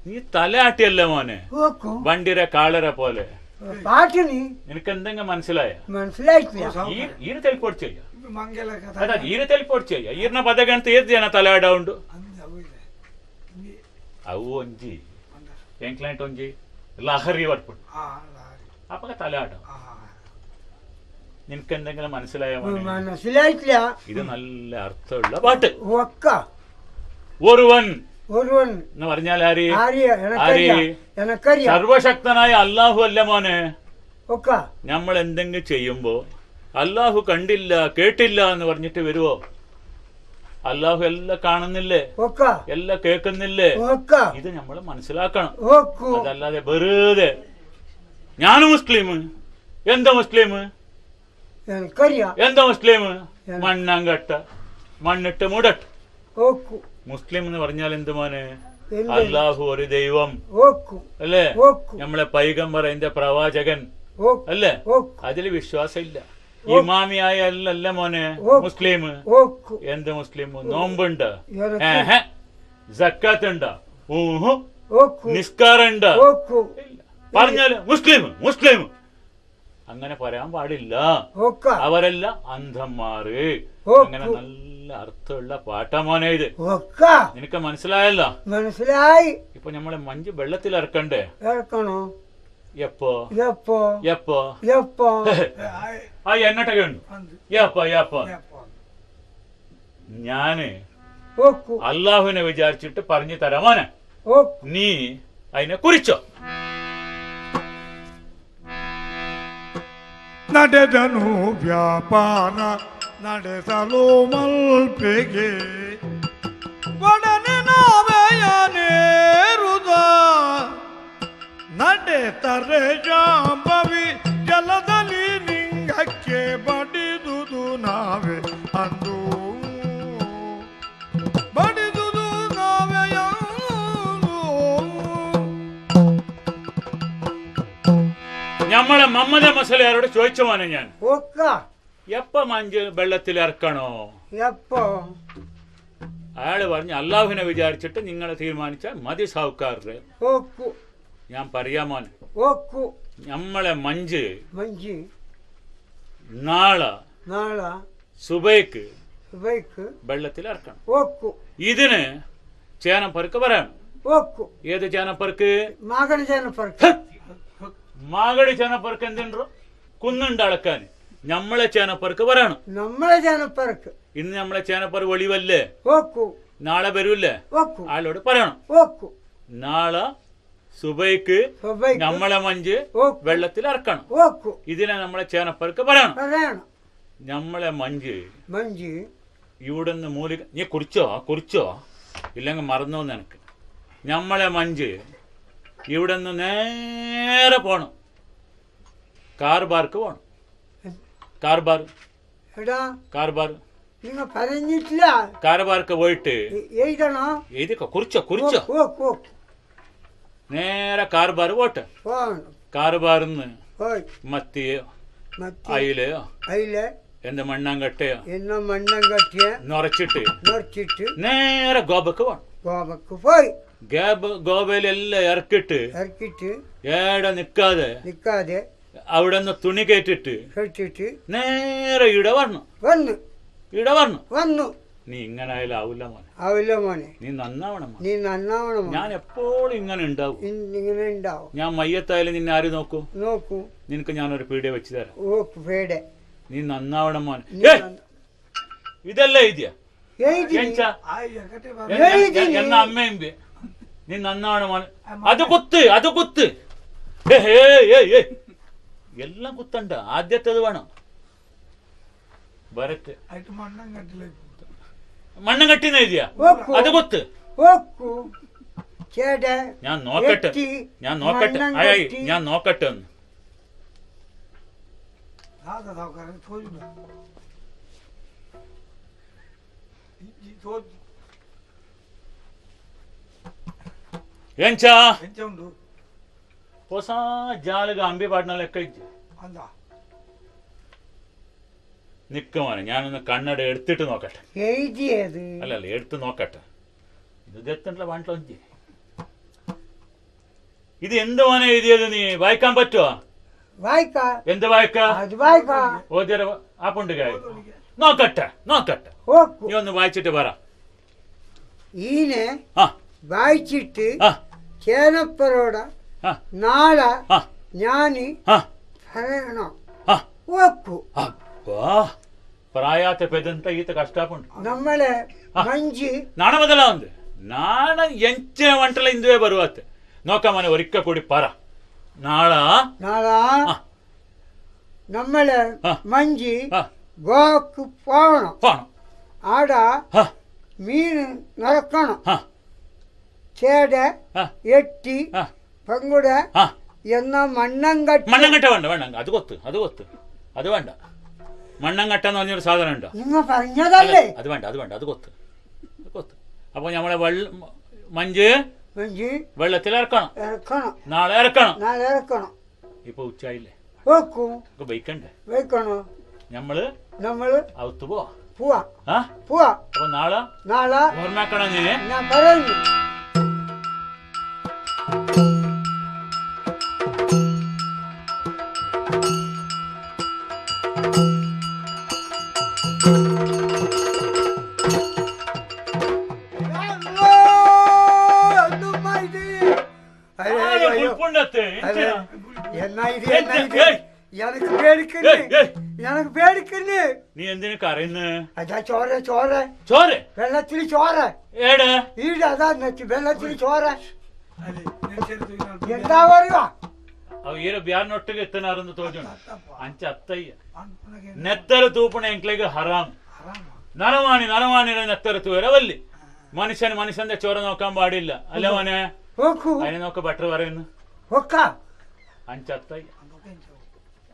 നീ തലയാട്ടിയല്ല മോനെ ಒಕ್ಕು വണ്ടിര കാളര പോലെ ಪಾಟಿನಿ നിനക്ക് എന്തെങ്കിലും മനസ്സിലായ ಮನಸ್ಸಿಲಾಯ್ತಿಲ್ಲ ഈര് തെളിപ്പൊടി ചെയ്യ അതാ ഈര് തെളിപ്പൊടി ചെയ്യ ഈറിന പദകಂತ ಏತ್ ಜನ ತಲಾಡ ಉಂಡು ಅವು ಒಂಜಿ ಎಂಕ್ಲೈಂಟ್ ಒಂಜಿ ಲಹರಿ ವರ್ಪುಡು ಅಪ್ಪಗ ತಲಾಡ നിനക്ക് എന്തെങ്കിലും മനസ്സിലായോ മോനെ? ಮನಸ್ಸಿಲಾಯ್ತಿಲ್ಲ ഇത് നല്ല അർത്ഥമുള്ള പാട്ട് ಒಕ್ಕ ഒരുവൻ ഒരുവൻ എന്ന് പറഞ്ഞാൽ ആര് ആര്യ ആര് എനക്കറിയ സർവശക്തനായ അല്ലാഹു അല്ല മോനെ. ഒക്ക നമ്മൾ എന്തെങ്കിലും ചെയ്യുമ്പോ അല്ലാഹു കണ്ടില്ല കേട്ടില്ല എന്ന് പറഞ്ഞിട്ട് വരുവോ? അല്ലാഹു എല്ലാം കാണുന്നില്ലേ, ഒക്ക എല്ലാം കേൾക്കുന്നില്ലേ? ഒക്ക ഇത് നമ്മൾ മനസ്സിലാക്കണം. ഒക്കു അതല്ലാതെ വെറുതെ ഞാൻ മുസ്ലിം എന്താ മുസ്ലിം എനക്കറിയ എന്താ മുസ്ലിം മണ്ണാങ്കട്ട മണ്ണിട്ട് മൂടട്ട്. ഒക്കു മുസ്ലിം എന്ന് പറഞ്ഞാൽ എന്ത് മോനെ? എന്ത്? അല്ലാഹു ഒരു ദൈവം ഒക്കു അല്ലേ? ഒക്കു നമ്മളെ പൈഗംബർ അതിന്റെ പ്രവാചകൻ ഒക്കു അല്ലേ? ഒക്കു അതില് വിശ്വാസം ഇല്ല. ഇമാമിയായ അല്ല മോനെ മുസ്ലിം. ഒക്കു എന്ത് മുസ്ലിം? നോമ്പുണ്ട്, എനക്ക് സക്കാത്ത് ഉണ്ട്, ഒക്കു നിസ്കാരം ഉണ്ട്. ഒക്കു പറഞ്ഞാല് മുസ്ലിം മുസ്ലിം അങ്ങനെ പറയാൻ പാടില്ല. ഒക്ക അവരെല്ലാം അന്ധന്മാര്. ഓ, അങ്ങനെ നല്ല അർത്ഥമുള്ള പാട്ടാ മോനെ ഇത്. ഒക്ക നിനക്ക് മനസ്സിലായല്ലോ? മനസ്സിലായി. ഇപ്പൊ നമ്മളെ മഞ്ച് വെള്ളത്തിൽ ഇറക്കണ്ടേ? ഇറക്കണോ? എപ്പോ എപ്പോ എപ്പോ എപ്പോ ആ എന്നട്ടൊക്കെ ഉണ്ട്. എപ്പോ എപ്പോ ഞാന് ഒക്കു അള്ളാഹുവിനെ വിചാരിച്ചിട്ട് പറഞ്ഞു തരാം മോനെ. ഒക്കു നീ അതിനെ കുറിച്ചോ? ನಡೆದನು ವ್ಯಾಪಾರ ನಡೆಸಲು ಮಲ್ಪೆಗೆ ಒಡನೆ ನಾವೆಯನೇರುದ ನಡೆತರೆ ಜಾಂಬವಿ ಜಲದಲ್ಲಿ ಲಿಂಗಕ್ಕೆ ಬಡಿದುದು ನಾವೇ ಅಂದು ಬಡಿದುದು ನಾವೇ നമ്മളെ മമ്മദ മസലയാരോട് ചോദിച്ച മോനെ ഞാൻ, ഒക്ക എപ്പ മഞ്ച് വെള്ളത്തിൽ ഇറക്കണോ? എപ്പോ അയാള് പറഞ്ഞു അള്ളാഹുവിനെ വിചാരിച്ചിട്ട് നിങ്ങൾ തീരുമാനിച്ച മതി സാവുക്കാരുടെ. ഒക്കു ഞാൻ പറയാമോനെ, ഒക്കു നമ്മളെ മഞ്ച് മഞ്ചി നാളെ നാളെ സുബൈക്ക് ബൈക്ക് വെള്ളത്തിൽ ഇറക്കണം. ഒക്കു ഇതിന് ചേനപ്പറക്ക് പറയണം. ഒക്കു ഏത് ചേനപ്പറക്ക്? മകൻ ജനപ്പർക്ക് മാഗടി ചേനപ്പറക്ക് എന്തുണ്ടോ? കുന്നുണ്ട് അളക്കാൻ. നമ്മളെ ചേനപ്പറക്ക് പറയണം. നമ്മളെ ജനപ്പർക്ക് ഇന്ന് നമ്മളെ ചേനപ്പറ വെളിവല്ലേ, ഒക്കു നാളെ വരൂല്ലേ? ഒക്കു അയാളോട് പറയണം ഒക്കു നാളെ സുബൈക്ക് സുബൈക്ക് നമ്മളെ മഞ്ച് ഒക്കു വെള്ളത്തിൽ ഇറക്കണം. ഒക്കു ഇതിനെ നമ്മളെ ചേനപ്പറക്ക് പറയണം. പറയണം. നമ്മളെ മഞ്ച് മഞ്ചി ഇവിടുന്ന് മൂലിക നീ കുറിച്ചോ ഇല്ലെങ്കിൽ മറന്നോ നിനക്ക്. നമ്മളെ മഞ്ച് ഇവിടുന്ന് നേരെ പോണം, കാർബാർക്ക് പോണം. കാർബാർ എടാ കാർബാർ നിങ്ങൾ പറഞ്ഞിട്ടില്ല. കാർബാർക്ക് പോയിട്ട് എഴുതണോ? എഴുതിക്കോ, കുറിച്ചോ ഒക്കു ഒക്കു നേരെ കാർബാർ പോട്ടെ. പോണം. കാർബാറിന്ന് പോയി മത്തിയോ മത്തി അയിലയോ അതിലെ എന്ത് മണ്ണാങ്കട്ടയോ എന്ന മണ്ണം കട്ടിയ നിറച്ചിട്ട് നിറച്ചിട്ട് നേരെ ഗോബക്ക് പോണം. ഗോവക്ക് പോയി ഗോബയിലെല്ലാം ഇറക്കിട്ട് ഇറക്കിട്ട് ഏടെ നിക്കാതെ നിൽക്കാതെ അവിടെ നിന്ന് തുണി കയറ്റിട്ട് കെട്ടിട്ട് നേരെ ഇവിടെ വരണം. വന്നു ഇവിടെ വരണം. വന്നു. നീ ഇങ്ങനെ ആയാലും ആവില്ല മോനെ. ആവില്ല മോനെ, നീ നന്നാവണം മോനെ. നീ നന്നാവണം മോനെ. ഞാൻ എപ്പോഴും ഇങ്ങനെ ഉണ്ടാവും. ഇങ്ങനെ ഉണ്ടാവും. ഞാൻ മയ്യത്തായാലും നിന്നെ ആര് നോക്കൂ? നോക്കൂ. നിനക്ക് ഞാനൊരു പീടിയ വെച്ച് തരാം. ഓക്ക് പേടെ നീ നന്നാവണം മോനെ. നീ ഇതല്ല എഴുതിയ എഴുതി എന്നാ അമ്മയും ನಿನ್ನ ಅನ್ನಾಣ ಅದು ಗೊತ್ತು ಎಲ್ಲ ಗೊತ್ತಂಡ ಆದ್ಯತೆ വേണം ಬರುತ್ತೆ മണ്ണങ്കട്ടിന ಇದೆಯಾ ಅದು ಗೊತ್ತು ಹೋಗು ചേട ഞാൻ നോക്കട്ടെ ഒന്ന് ಎಂಚಾ ಹೊಸ ಜಾಲಗ ಅಂಬಿ ಪಾಟ್ನ ಲೆಕ್ಕ ಇದ್ದೆ നിക്കമാണ് ഞാനൊന്ന് കണ്ണട എടുത്തിട്ട് നോക്കട്ടെ അല്ല എടുത്ത് നോക്കട്ടെ ഇത് എത്തണ്ട വാണ്ടിലൊഞ്ചി ഇത് എന്ത് മോനെ എഴുതിയത് നീ വായിക്കാൻ പറ്റുമോ എന്ത് വായിക്കാ ഓദ്യര ആപ്പുണ്ട് നോക്കട്ടെ നീ ഒന്ന് വായിച്ചിട്ട് പറ ഈനെ വായിച്ചിട്ട് ചേനപ്പറോട നാളെ ഞാന് പറയണോ പ്രായാത്ത പെದಂತ ಈತ ಕಷ್ಟಪುಂಡು നമ്മളെ ಮಂಜಿ ನಾಣ ಬದಲ ಒಂದು ನಾಣ ಎಂಚಿನ వంటల ಇಂದುವೆ ಬರುವತ್ತೆ നോക്കാമനെ ഒരിക്കൽ കൂടി പറ നാള നമ്മളെ ಮಂಜಿ ഗോക്ക് പോകണം ആട മീൻ നടക്കണം ചേട എട്ടി പങ്കുട എന്ന മണ്ണങ്കട്ട വേണ്ട അത് കൊത്ത് അത് വേണ്ട മണ്ണങ്കട്ട എന്ന് പറഞ്ഞൊരു സാധനം ഉണ്ടോ നിങ്ങൾ പറഞ്ഞതല്ലേ അത് വേണ്ട അത് കൊത്ത് അപ്പൊ നമ്മളെ മഞ്ച് വെള്ളത്തിൽ ഇറക്കണം നാളെ ഇറക്കണം ഇപ്പൊ ഉച്ചായില്ലേ ബൈക്കണ്ടേ നമ്മള് അവത്ത് പോവാ അപ്പൊ നാളെ ഓർമ്മയാക്കണം നീ ഞാൻ പറയുന്നു எனக்கு പേടിക്കല്ലേ നീ എന്തിനു കരയുന്നു അതാ ചോര വെള്ളത്തിൽ ചോര ഈട അതാ വെള്ളത്തിൽ ചോര എന്താ പറയുക ಅವು ಏರೋ ಬ್ಯಾರ್ನೊಟ್ಟಿಗೆ ಎತ್ತನಾರಂದು ತೋಜೋಣ ಅಂಚ ಅತ್ತಯ್ಯ ನೆತ್ತರು ತೂಪುಣ ಎಂಕ್ಲೆಗೆ ಹರಾಮ್ ನರವಾಣಿ ನೆತ್ತರು ತೂರವಲ್ಲಿ മനുഷ്യന്റെ ചോര നോക്കാൻ പാടില്ല അല്ല മോനെ അതിനെ നോക്ക ബട്ടർ പറയുന്നു അഞ്ചത്തയ്യ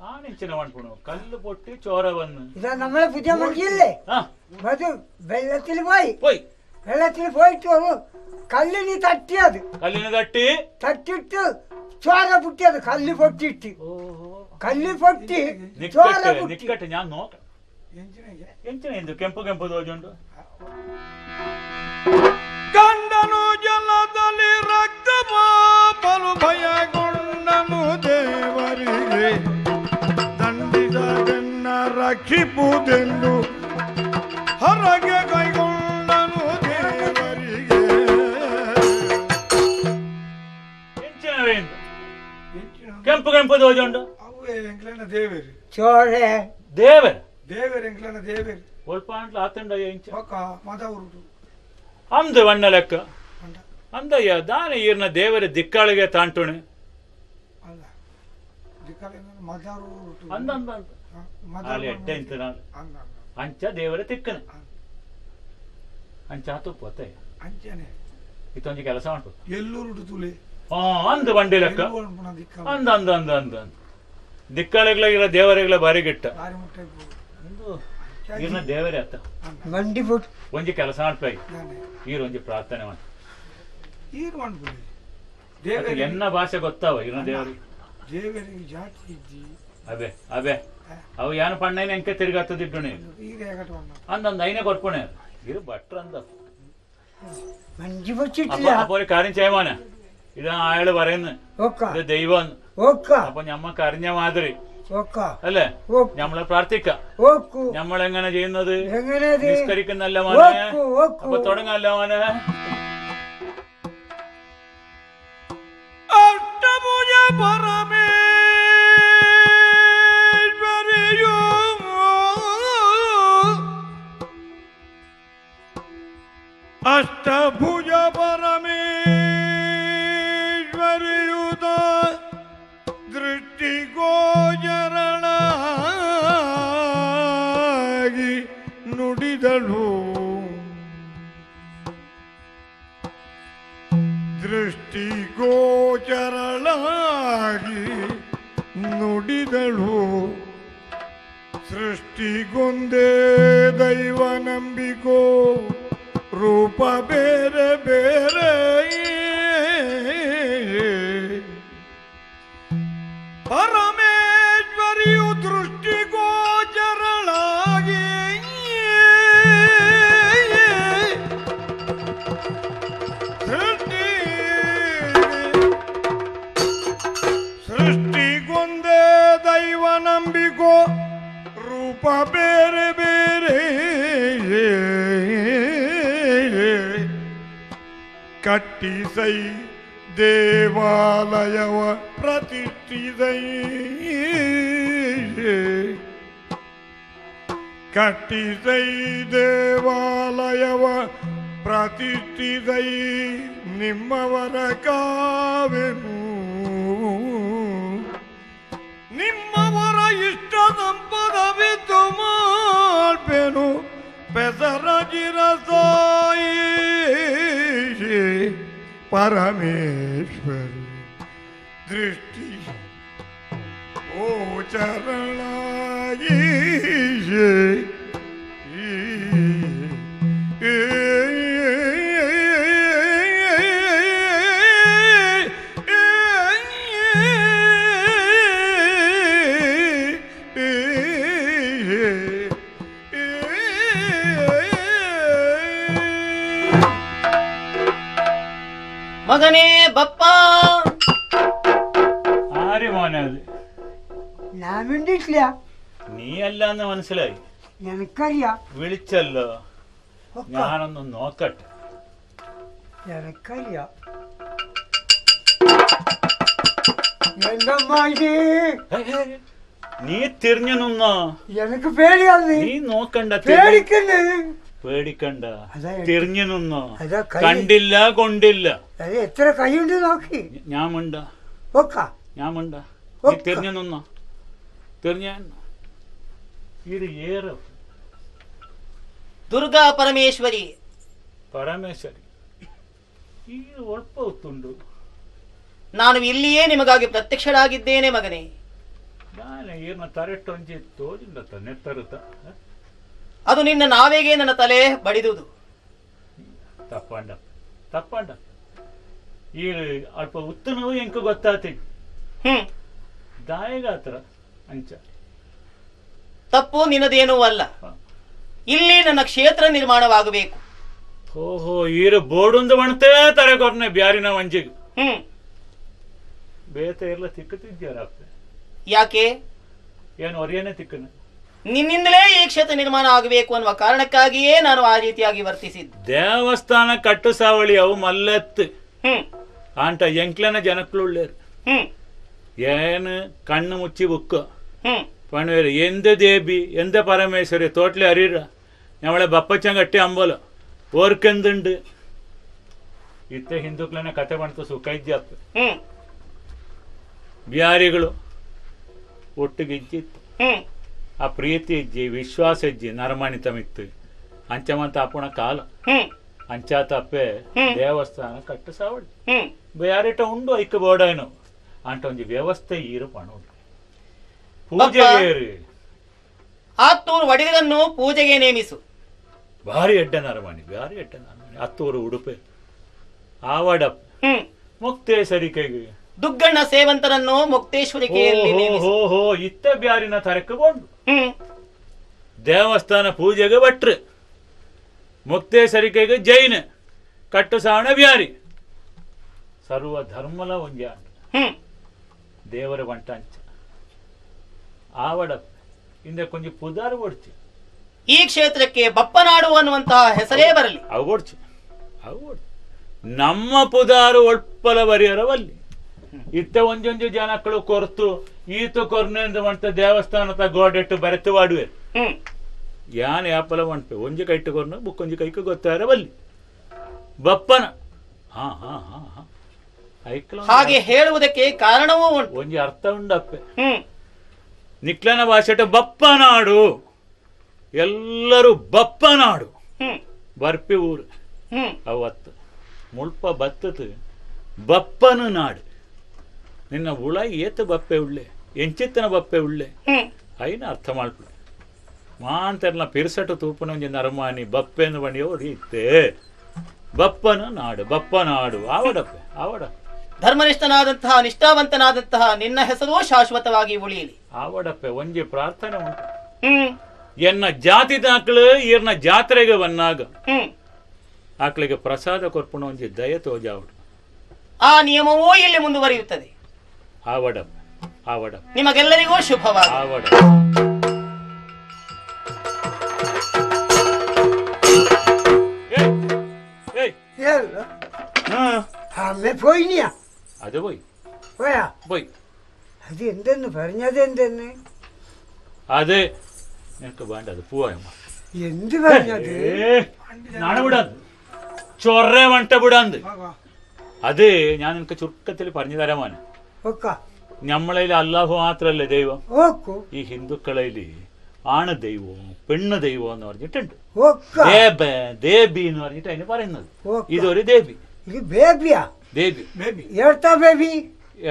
ആണിച്ചിനെ വൺപുണു കല്ല് പൊട്ടി ചോര വന്ന് ഇതാ നമ്മളെ പുതിയ മനുഷ്യല്ലേ അത് വെള്ളത്തിൽ പോയിട്ട് കല്ലിന് തട്ടിയത് തട്ടിട്ട് ചോര പൊട്ടിയത് കല്ല് പൊട്ടി ചോര നിക്കട്ടെ ഞാൻ നോക്കാം ಎಂಚಿನ ಕೆಂಪು ದೋಜುಂಡು ಗಂಡನು ಜಲದಲ್ಲಿ ರಕ್ತ ಪಾಪಲು ಭಯಗೊಂಡನು ದೇವರಿಗೆ ದಂಡಿಸದನ್ನ ರಕ್ಷಿಪುದೆಂದು ಹೊರಗೆ ಕೈಗೊಂಡನು ದೇವರಿಗೆ ಕೆಂಪು ದೋಜುಂಡು ചോര ದೇವರ ಒಳ್ಪಾಂಟ್ಲ ಆತಂಡ ಅಂದು ವಣ್ಣ ಲೆಕ್ಕ ಅಂದಯ್ಯ ದಾನ ಈರ್ನ ದೇವರ ದಿಕ್ಕಾಳಿಗೆ ತಾಂಟುಣೆ ಎಡ್ಡೆ ಇಂತ ಅಂಚ ದೇವರ ತಿಕ್ಕನೆ ಅಂಚ ತುಪ್ಪತ್ತೆ ಇತ್ತೊಂದು ಕೆಲಸ ಉಂಟು ಅಂದು ಬಂಡಿ ಲೆಕ್ಕ ಅಂದ ದಿಕ್ಕಾಳಿಗಳ ದೇವರಿಗಳ ಬಾರಿ ಗಿಟ್ಟ ಈರ್ನ ದೇವರೇ ಅತ್ತ ಒಂಜಿ ಕೆಲಸ ಮಾಡ್ಪಾಯಿ ಈರೊಂಜಿ ಪ್ರಾರ್ಥನೆ ಮಾಡಿ ಎನ್ನ ಭಾಷೆ ಗೊತ್ತಾವ ಈರ್ನ ದೇವರಿಗೆ ಅಬೆ ಅವು ಯಾನು ಪಣ್ಣೈನ ಎಂಕೆ ತಿರುಗಾತದಿಡ್ಡು ಅಂದಂದು ಐನೇ ಕೊಟ್ಪುಣೆ ಇರು ಭಟ್ರ ಅಂದ അപ്പൊ ഒരു കാര്യം ചെയ്യുമോനെ ഇത് അയാള് പറയുന്നു ഇത് ദൈവം അപ്പൊ ഞമ്മക്ക് അറിഞ്ഞ മാതിരി അല്ലേ ഞമ്മളെ പ്രാർത്ഥിക്കാം ഞമ്മളെങ്ങനെ ചെയ്യുന്നത് നിസ്കരിക്കുന്നല്ല മോനെ അപ്പൊ തുടങ്ങല്ല മോനെ അഷ്ടഭുജ പരമേശ്വരിയോ അഷ്ടഭുജ പരമേ ನುಡಿದಳು ಸೃಷ್ಟಿಗೊಂದೇ ದೈವ ನಂಬಿಕೋ ರೂಪ ಬೇರೆ ಬೇರೆ ಪರಮೇಶ್ವರಿಯು ದೃಷ್ಟಿಗೋಚರಳಾಗಿ ಸೃಷ್ಟಿಗೊಂದೇ ದೈವ ನಂಬಿಕೋ ರೂಪ ಬೇರೆ ಬೇರೆ ಕಟ್ಟಿಸೈ ದೇವಾಲಯವ ಪ್ರತಿಷ್ಠಿಸೈ ಕಟ್ಟಿಸೈ ದೇವಾಲಯವ ಪ್ರತಿಷ್ಠಿಸೈ ನಿಮ್ಮವರ ಕಾವೆನು ನಿಮ್ಮವರ ಇಷ್ಟ ಸಂಪದವಿದ್ದು ಮಾಡ್ಬೇನು ಪೆಸರಜಿರಸಾಯಿ ಪರಮೇಶ್ವರಿ ದೃಷ್ಟಿ ಓಚರಣಾಗಿ ಮಗನೇ ಬಪ್ಪ ആര് മോനെ അത് ഞാൻ വേണ്ടിയിട്ടില്ല, നീ അല്ല എന്ന് മനസ്സിലായി. എനിക്കറിയാം. വിളിച്ചല്ലോ, ഞാനൊന്ന് നോക്കട്ടെ. എനിക്കറിയാം. എന്തമ്മാ ഇത്? നീ തിരിഞ്ഞു നിന്നോ? എനിക്ക് പേടിയാണ്. നീ നോക്കണ്ട, പേടിക്കണ്ടേ? പേടിക്കണ്ട, അതാ തിരിഞ്ഞു നിന്നോ. അതാ കണ്ടില്ല കൊണ്ടില്ല. അത് എത്ര കൈയുണ്ട് നോക്കി. ഞാൻ മിണ്ട, ഞാൻ മിണ്ട. നീ തിരിഞ്ഞു നിന്നോ, തിരിഞ്ഞ ഇത് ഏറെ ದುರ್ಗಾ ಪರಮೇಶ್ವರಿ. ಪರಮೇಶ್ವರಿ, ಇದು ಒಳ್ಪ ಹೊತ್ತುಂಡು. ನಾನು ಇಲ್ಲಿಯೇ ನಿಮಗಾಗಿ ಪ್ರತ್ಯಕ್ಷರಾಗಿದ್ದೇನೆ ಮಗನೇ. ನಾನು ಏನು ತರೆಟ್ಟೊಂಜಿ ತೋಜಿಲ್ಲತ್ತ ನೆತ್ತರುತ್ತ. ಅದು ನಿನ್ನ ನಾವೆಗೆ ನನ್ನ ತಲೆ ಬಡಿದುದು. ತಪ್ಪಂಡ ತಪ್ಪಂಡ ಈ ಅಲ್ಪ ಉತ್ತನವು ಎಂಕ ಗೊತ್ತಾತಿ ದಾಯಗಾತ್ರ ಅಂಚ ತಪ್ಪು ನಿನ್ನದೇನೂ ಅಲ್ಲ. ಇಲ್ಲಿ ನನ್ನ ಕ್ಷೇತ್ರ ನಿರ್ಮಾಣವಾಗಬೇಕು. ಓಹೋ, ಈರು ಬೋಡುಂದು ಬಣ್ತೇ ತರೆಗೊರ್ನೆ ಬ್ಯಾರಿನ ಮಂಜಿಗೆ ಬೇತ ಎಲ್ಲ ತಿಕ್ಕತಿದ್ಯಾರಪ್ಪ. ಯಾಕೆ? ಏನು ಹೊರಿಯನೇ ತಿಕ್ಕನ? ನಿನ್ನಿಂದಲೇ ಈ ಕ್ಷೇತ್ರ ನಿರ್ಮಾಣ ಆಗಬೇಕು ಅನ್ನುವ ಕಾರಣಕ್ಕಾಗಿಯೇ ನಾನು ಆ ರೀತಿಯಾಗಿ ವರ್ತಿಸಿದ್ದು. ದೇವಸ್ಥಾನ ಕಟ್ಟು ಸಾವಳಿ ಅವು ಮಲ್ಲತ್ತು ಆಂಟ ಎಂಕ್ಲನ ಜನಕ್ಕಳುಳ್ಳೇರು. ಏನು ಕಣ್ಣು ಮುಚ್ಚಿ ಬುಕ್ಕ ಪಣವೇರು ಎಂದ ದೇಬಿ ಎಂದ ಪರಮೇಶ್ವರಿ ತೋಟ್ಲೆ ಅರೀರ ഞമ്മളെ ബപ്പച്ചങ്കട്ടി അമ്പലം ഓർക്കെന്തുണ്ട് ഇത്ത ഹിന്ദുക്കളെ കഥ പണിತ ಸುಖ ಇದ್ಯಾಪ ಬಿಹಾರಿಗಳು ಒಟ್ಟಿಗೆ ಇಜ್ಜಿತ್ತು. ಆ ಪ್ರೀತಿ ಇಜ್ಜಿ ವಿಶ್ವಾಸ ಇಜ್ಜಿ ನರಮಣಿತಮಿತ್ತು ಅಂಚಮಂತ ಅಪ್ಪಣ ಕಾಲ ಅಂಚಾತಪ್ಪೆ ದೇವಸ್ಥಾನ ಕಟ್ಟು ಸಾವಳಿ ಬೇರೆಟ ಉಂಡು ಐಕ ಬೋಡೇನು ಅಂಟ ಒಂಜಿ ವ್ಯವಸ್ಥೆ ಈರು ಪಣ ಪೂಜೆಗೇರಿ ಆತ್ತೂರು ವಡಿಗರನ್ನು ಪೂಜೆಗೆ ನೇಮಿಸು. ಭಾರಿ ಎಡ್ಡ ನರಮಣಿ, ಭಾರಿ ಎಡ್ಡ ನರಮಣಿ. ಹತ್ತೂರು ಉಡುಪೆ ಆವಡಪ್ಪ ಮುಕ್ತೇಶ್ವರಿಕೆಗೆ ದುಗ್ಗಣ್ಣ ಸೇವಂತರನ್ನು ಮುಕ್ತೇಶ್ವರಿಕೆಯಲ್ಲಿ ನೇಮಿಸು. ಹೋ ಇತ್ತ ಬ್ಯಾರಿನ ತರಕಗೊಂಡು ದೇವಸ್ಥಾನ ಪೂಜೆಗೆ ಭಟ್ರು, ಮುಕ್ತೇಶ್ವರಿಕೆಗೆ ಜೈನ, ಕಟ್ಟು ಸಾವಣ ಬ್ಯಾರಿ, ಸರ್ವ ಧರ್ಮಲ ಒಂಜಾಂಡ ದೇವರ ಬಂಟಂಚ ಆವಡಪ್ಪ ಹಿಂದೆ ಕೊಂಚ ಪುದಾರು ಓಡ್ಚಿ. ಈ ಕ್ಷೇತ್ರಕ್ಕೆ ಬಪ್ಪನಾಡು ಅನ್ನುವಂತಹ ಹೆಸರೇ ಬರಲಿ. ಅವು ಓಡ್ಚಿ, ಅವು ಓಡ್ಚಿ. ನಮ್ಮ ಪುದಾರು ಒಳ್ಪಲ ಬರಿಯರವಲ್ಲಿ ಇತ್ತ ಒಂಜೊಂಜು ಜನಕ್ಕಳು ಕೊರ್ತು ಈತು ಕೊರ್ನೆಂದು ಮಂಟ ದೇವಸ್ಥಾನದ ಗೋಡೆಟ್ಟು ಬರೆತು ವಾಡುವೆ ಯಾನ್ ಯಾಪಲ ಮಂಟೆ ಒಂಜಿ ಕೈಟ್ಟು ಕೊರ್ನ ಬುಕ್ಕೊಂಜಿ ಕೈಕ ಗೊತ್ತಾರವಲ್ಲಿ ಬಪ್ಪನ ಹಾ ಹಾ ಹಾ ಹಾ ಐಕ್ಲ ಹಾಗೆ ಹೇಳುವುದಕ್ಕೆ ಕಾರಣವೂ ಉಂಟು. ಒಂಜಿ ಅರ್ಥ ಉಂಡಪ್ಪೆ. ನಿಕ್ಲನ ಭಾಷೆಟ ಬಪ್ಪನಾಡು, ಎಲ್ಲರೂ ಬಪ್ಪನಾಡು ಬರ್ಪಿ ಊರು ಅವತ್ತು ಮುಳ್ಪ ಬತ್ತದು ಬಪ್ಪನ ನಾಡು. ನಿನ್ನ ಉಳ ಏತ ಬಪ್ಪೆ ಉಳ್ಳೆ ಎಂಚಿತ್ತನ ಬಪ್ಪೆ ಉಳ್ಳೆ ಐನ ಅರ್ಥ ಮಾಡ್ಬಿಡು ಮಾಂತೆರ್ನ ಪಿರ್ಸಟು ತೂಪನ ಒಂಜಿ ನರಮಾನಿ ಬಪ್ಪೆನು ಬಣಿಯೋ ರೀತೆ ಬಪ್ಪನ ನಾಡು ಆವಡಪ್ಪೆ ಧರ್ಮನಿಷ್ಠನಾದಂತಹ ನಿಷ್ಠಾವಂತನಾದಂತಹ ನಿನ್ನ ಹೆಸರು ಶಾಶ್ವತವಾಗಿ ಉಳಿಯಲಿ. ಆವಡಪ್ಪೆ ಒಂಜಿ ಪ್ರಾರ್ಥನೆ ಉಂಟು. ಎನ್ನ ಜಾತಿ ದಾಖಲು ಈರ್ನ ಜಾತ್ರೆಗೆ ಬನ್ನಾಗ ಆಕಳಿಗೆ ಪ್ರಸಾದ ಕೊರ್ಪುಣ ಒಂಜಿ ದಯ ತೋಜಾವಡು. ಆ ನಿಯಮವೂ ಇಲ್ಲಿ ಮುಂದುವರಿಯುತ್ತದೆ. ಆವಡ ನಿಮಗೆಲ್ಲರಿಗೂ ಶುಭವಾಗಿ. ಆವಡ അമ്മ പോയിനിയാ അത് പോയി അത് എന്തെന്ന് പറഞ്ഞത് എന്തെന്ന് അത് നിനക്ക് വേണ്ടത് പോവായമ്മ എന്ത് പറഞ്ഞത് നടവിടാന്ന് ചൊറ വണ്ട വിടാന്ന് അത് ഞാൻ നിനക്ക് ചുരുക്കത്തിൽ പറഞ്ഞു തരാമാണ്. നമ്മളതിൽ അല്ലാഹു മാത്രല്ലേ ദൈവം. ഈ ഹിന്ദുക്കളയില് ആണ് ദൈവവും പെണ്ണ് ദൈവം എന്ന് പറഞ്ഞിട്ടുണ്ട്. ദേബി എന്ന് പറഞ്ഞിട്ട് അതിന് പറയുന്നത്. ഇതൊരു ദേബി.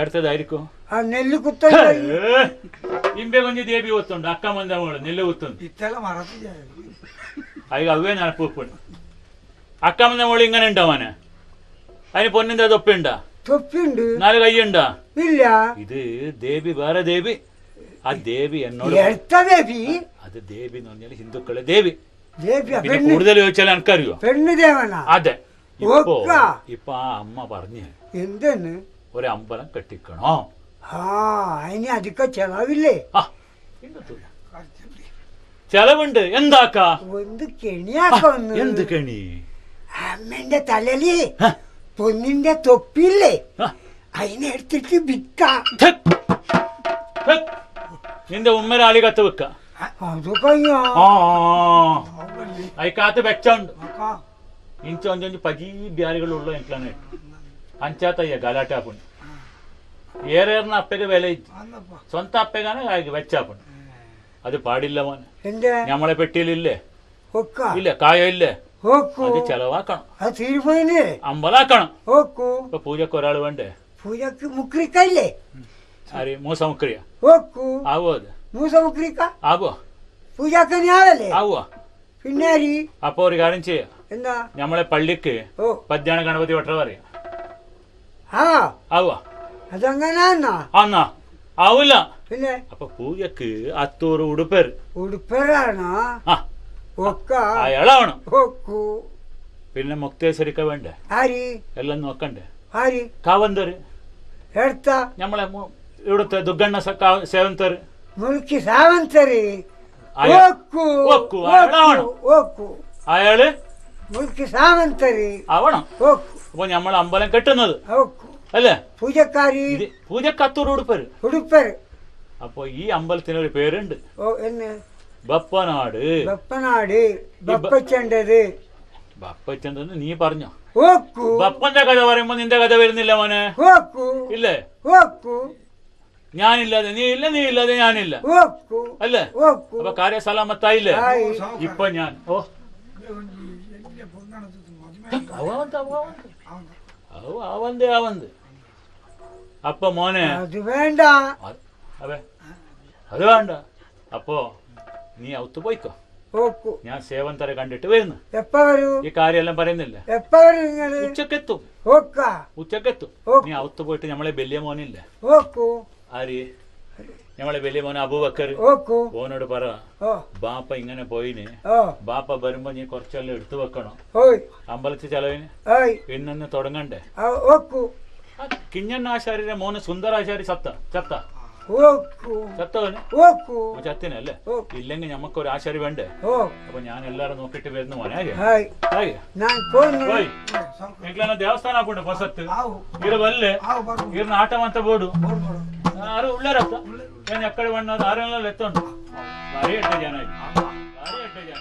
എടുത്തതായിരിക്കും നെല്ല് കുത്ത ಇಂಬೆ ಕೊಂಚ ದೇಬಿ ಒತ್ತುಂಡು ಅಕ್ಕ ಮಂದ ನೆಲ್ಲು ಒತ್ತುಂಡು ಅಯ್ಯ ಅವೇ ನಾನು ಪೂಪುಂಡು ಅಕ್ಕ ಮಂದ മോള് ഇങ്ങനെ ഉണ്ടാവാന് അതിന് പൊന്നിന്റെ തൊപ്പിണ്ടാ തൊപ്പിണ്ട് 4 കൈയുണ്ടാ ഇല്ല. ഇത് ദേവി വേറെ ദേവി. ആ ദേവി എന്നോട് അത് ദേവി എന്ന് പറഞ്ഞാൽ ഹിന്ദുക്കളെ ദേവി. പിന്നെ കൂടുതൽ ചോദിച്ചാൽ എനിക്കറിയോ പെണ്ണ് ദേവനാ. അതെ. ഇപ്പൊ ആ അമ്മ പറഞ്ഞു എന്തെന്ന് ഒരു അമ്പലം കെട്ടിക്കണോ. അതിന് അധികം ചെലവില്ലേ? ചെലവുണ്ട്. എന്താക്കാ എന്ത് കെണിയാക്കുന്നു? എന്ത് കെണി? അമ്മന്റെ തലയില് പൊന്നിന്റെ തൊപ്പില്ലേ അതിനെടുത്തിട്ട് വിൽക്കാം. നിന്റെ ഉമ്മരാളി കത്ത് വെക്ക. അത് കഴിഞ്ഞോ അയക്കാത്ത വെച്ചുണ്ട്. ಇಂಚೊಂಜೊಂಜಿ ಪಜಿ ಬ್ಯಾರಿಗಳುಳ್ಳ ಎಂಕ್ಲಾನೆ ಅಂಚಾತಯ್ಯ ಗಲಾಟಾಪುಂಡು ಏರೇರ್ನ ಅಪ್ಪೆಗೆ ಬೆಲೆ ಇತ್ತು ಸ್ವಂತ ಅಪ್ಪೆಗಾನೆ വെച്ചാപ്പുണ്ട്. അത് പാടില്ല മോനെ. നമ്മളെ പെട്ടിയിലില്ലേ ഇല്ല കായ ഇല്ലേ അത് ചെലവാക്കണം. അമ്പലാക്കണം. ഇപ്പൊ പൂജക്ക് ഒരാൾ വേണ്ടേ? പൂജക്ക് മുക്രിക്കല്ലേ? ആര് മൂസ മുക്രിയ ആവോ? അത് മൂസ മുക്രിക്ക ആവോ? പൂജാക്കനാവല്ലേ ആവോ? പിന്നെ അപ്പൊ ഒരു കാര്യം ചെയ്യാം. എന്താ? നമ്മളെ പള്ളിക്ക് പദ്യാണ ഗണപതി വട്ടറ പറയാം. ആവോ? അതങ്ങനാന്നാ ആവൂല. പിന്നെ അപ്പൊ പൂജക്ക് 10 ഉടുപ്പേറാണോ? അയാളാവണം. പിന്നെ മുക്തേശ്വരിക്ക വേണ്ടേ? എല്ലാം നോക്കണ്ടേ? കാവന്തര് നമ്മളെ ഇവിടുത്തെ ദുഗ്ഗണ്ണ സേവന്തര് മുൽക്കി സാവന്തര് അയാള് മുൽക്കി സാവന്തര് ആവണം. അപ്പൊ നമ്മൾ അമ്പലം കെട്ടുന്നത് അല്ലേ? പൂജക്കാരി പൂജക്ക് 10 ഉടുപ്പേര്. അപ്പൊ ഈ അമ്പലത്തിനൊരു പേരുണ്ട്. ബപ്പനാട്. ബപ്പച്ചണ്ടത് നീ പറഞ്ഞോ? ബപ്പന്റെ കഥ പറയുമ്പോ നിന്റെ കഥ വരുന്നില്ല മോനെ. ഇല്ലേ? ഞാനില്ലാതെ നീ ഇല്ല, നീ ഇല്ലാതെ ഞാനില്ല അല്ലേ? അപ്പൊ കാര്യ സലാമത്തായില്ലേ? ഇപ്പൊ ഞാൻ ആവന്ത് അപ്പൊ മോനെ അത് വേണ്ട. അത് വേണ്ട. അപ്പോ നീ ഔത്ത് പോയിക്കോ. ഞാൻ സേവന്തരെ കണ്ടിട്ട് വരുന്നു. ഈ കാര്യമെല്ലാം പറയുന്നില്ല. ഉച്ചക്കെത്തും. നീ ഔത്ത് പോയിട്ട് നമ്മളെ വലിയ മോനില്ലേ? ആര്? നമ്മളെ വലിയ മോനെ അബൂബക്കർ. ഓനോട് പറ ബാപ്പ ഇങ്ങനെ പോയിന്. ബാപ്പ വരുമ്പോ നീ കുറച്ചെല്ലാം എടുത്തു വെക്കണം അമ്പലത്തിൽ ചെലവിന്. പിന്നെ തുടങ്ങണ്ടേ? കിഞ്ഞണ്ണാശാരിയുടെ മോന് സുന്ദരാശാരി ചത്തവന് ചത്തിനല്ലേ? ഇല്ലെങ്കിൽ ഞമ്മക്കൊരു ആശാരി വേണ്ടേ? അപ്പൊ ഞാൻ എല്ലാരും നോക്കിട്ട് വരുന്ന മോനെ ದೇವಸ್ಥಾನ ಹಾಕೊಂಡು ಹೊಸತ್ತು ಇರ ಬಲ್ಲೆ ಇರ್ನ ಆಟ ಅಂತ ಬೋಡು ಆರು ಉಳ್ಳರತ್ತ ಏನ್ ಎಕ್ಕಡೆ ಬಣ್ಣದ ಆರೆಲ್ಲ ಎತ್ತೊಂಡು ಭಾರಿ ಎಟ್ಟೆ ಜನ ಭಾರಿ ಎಟ್ಟೆ ಜನ.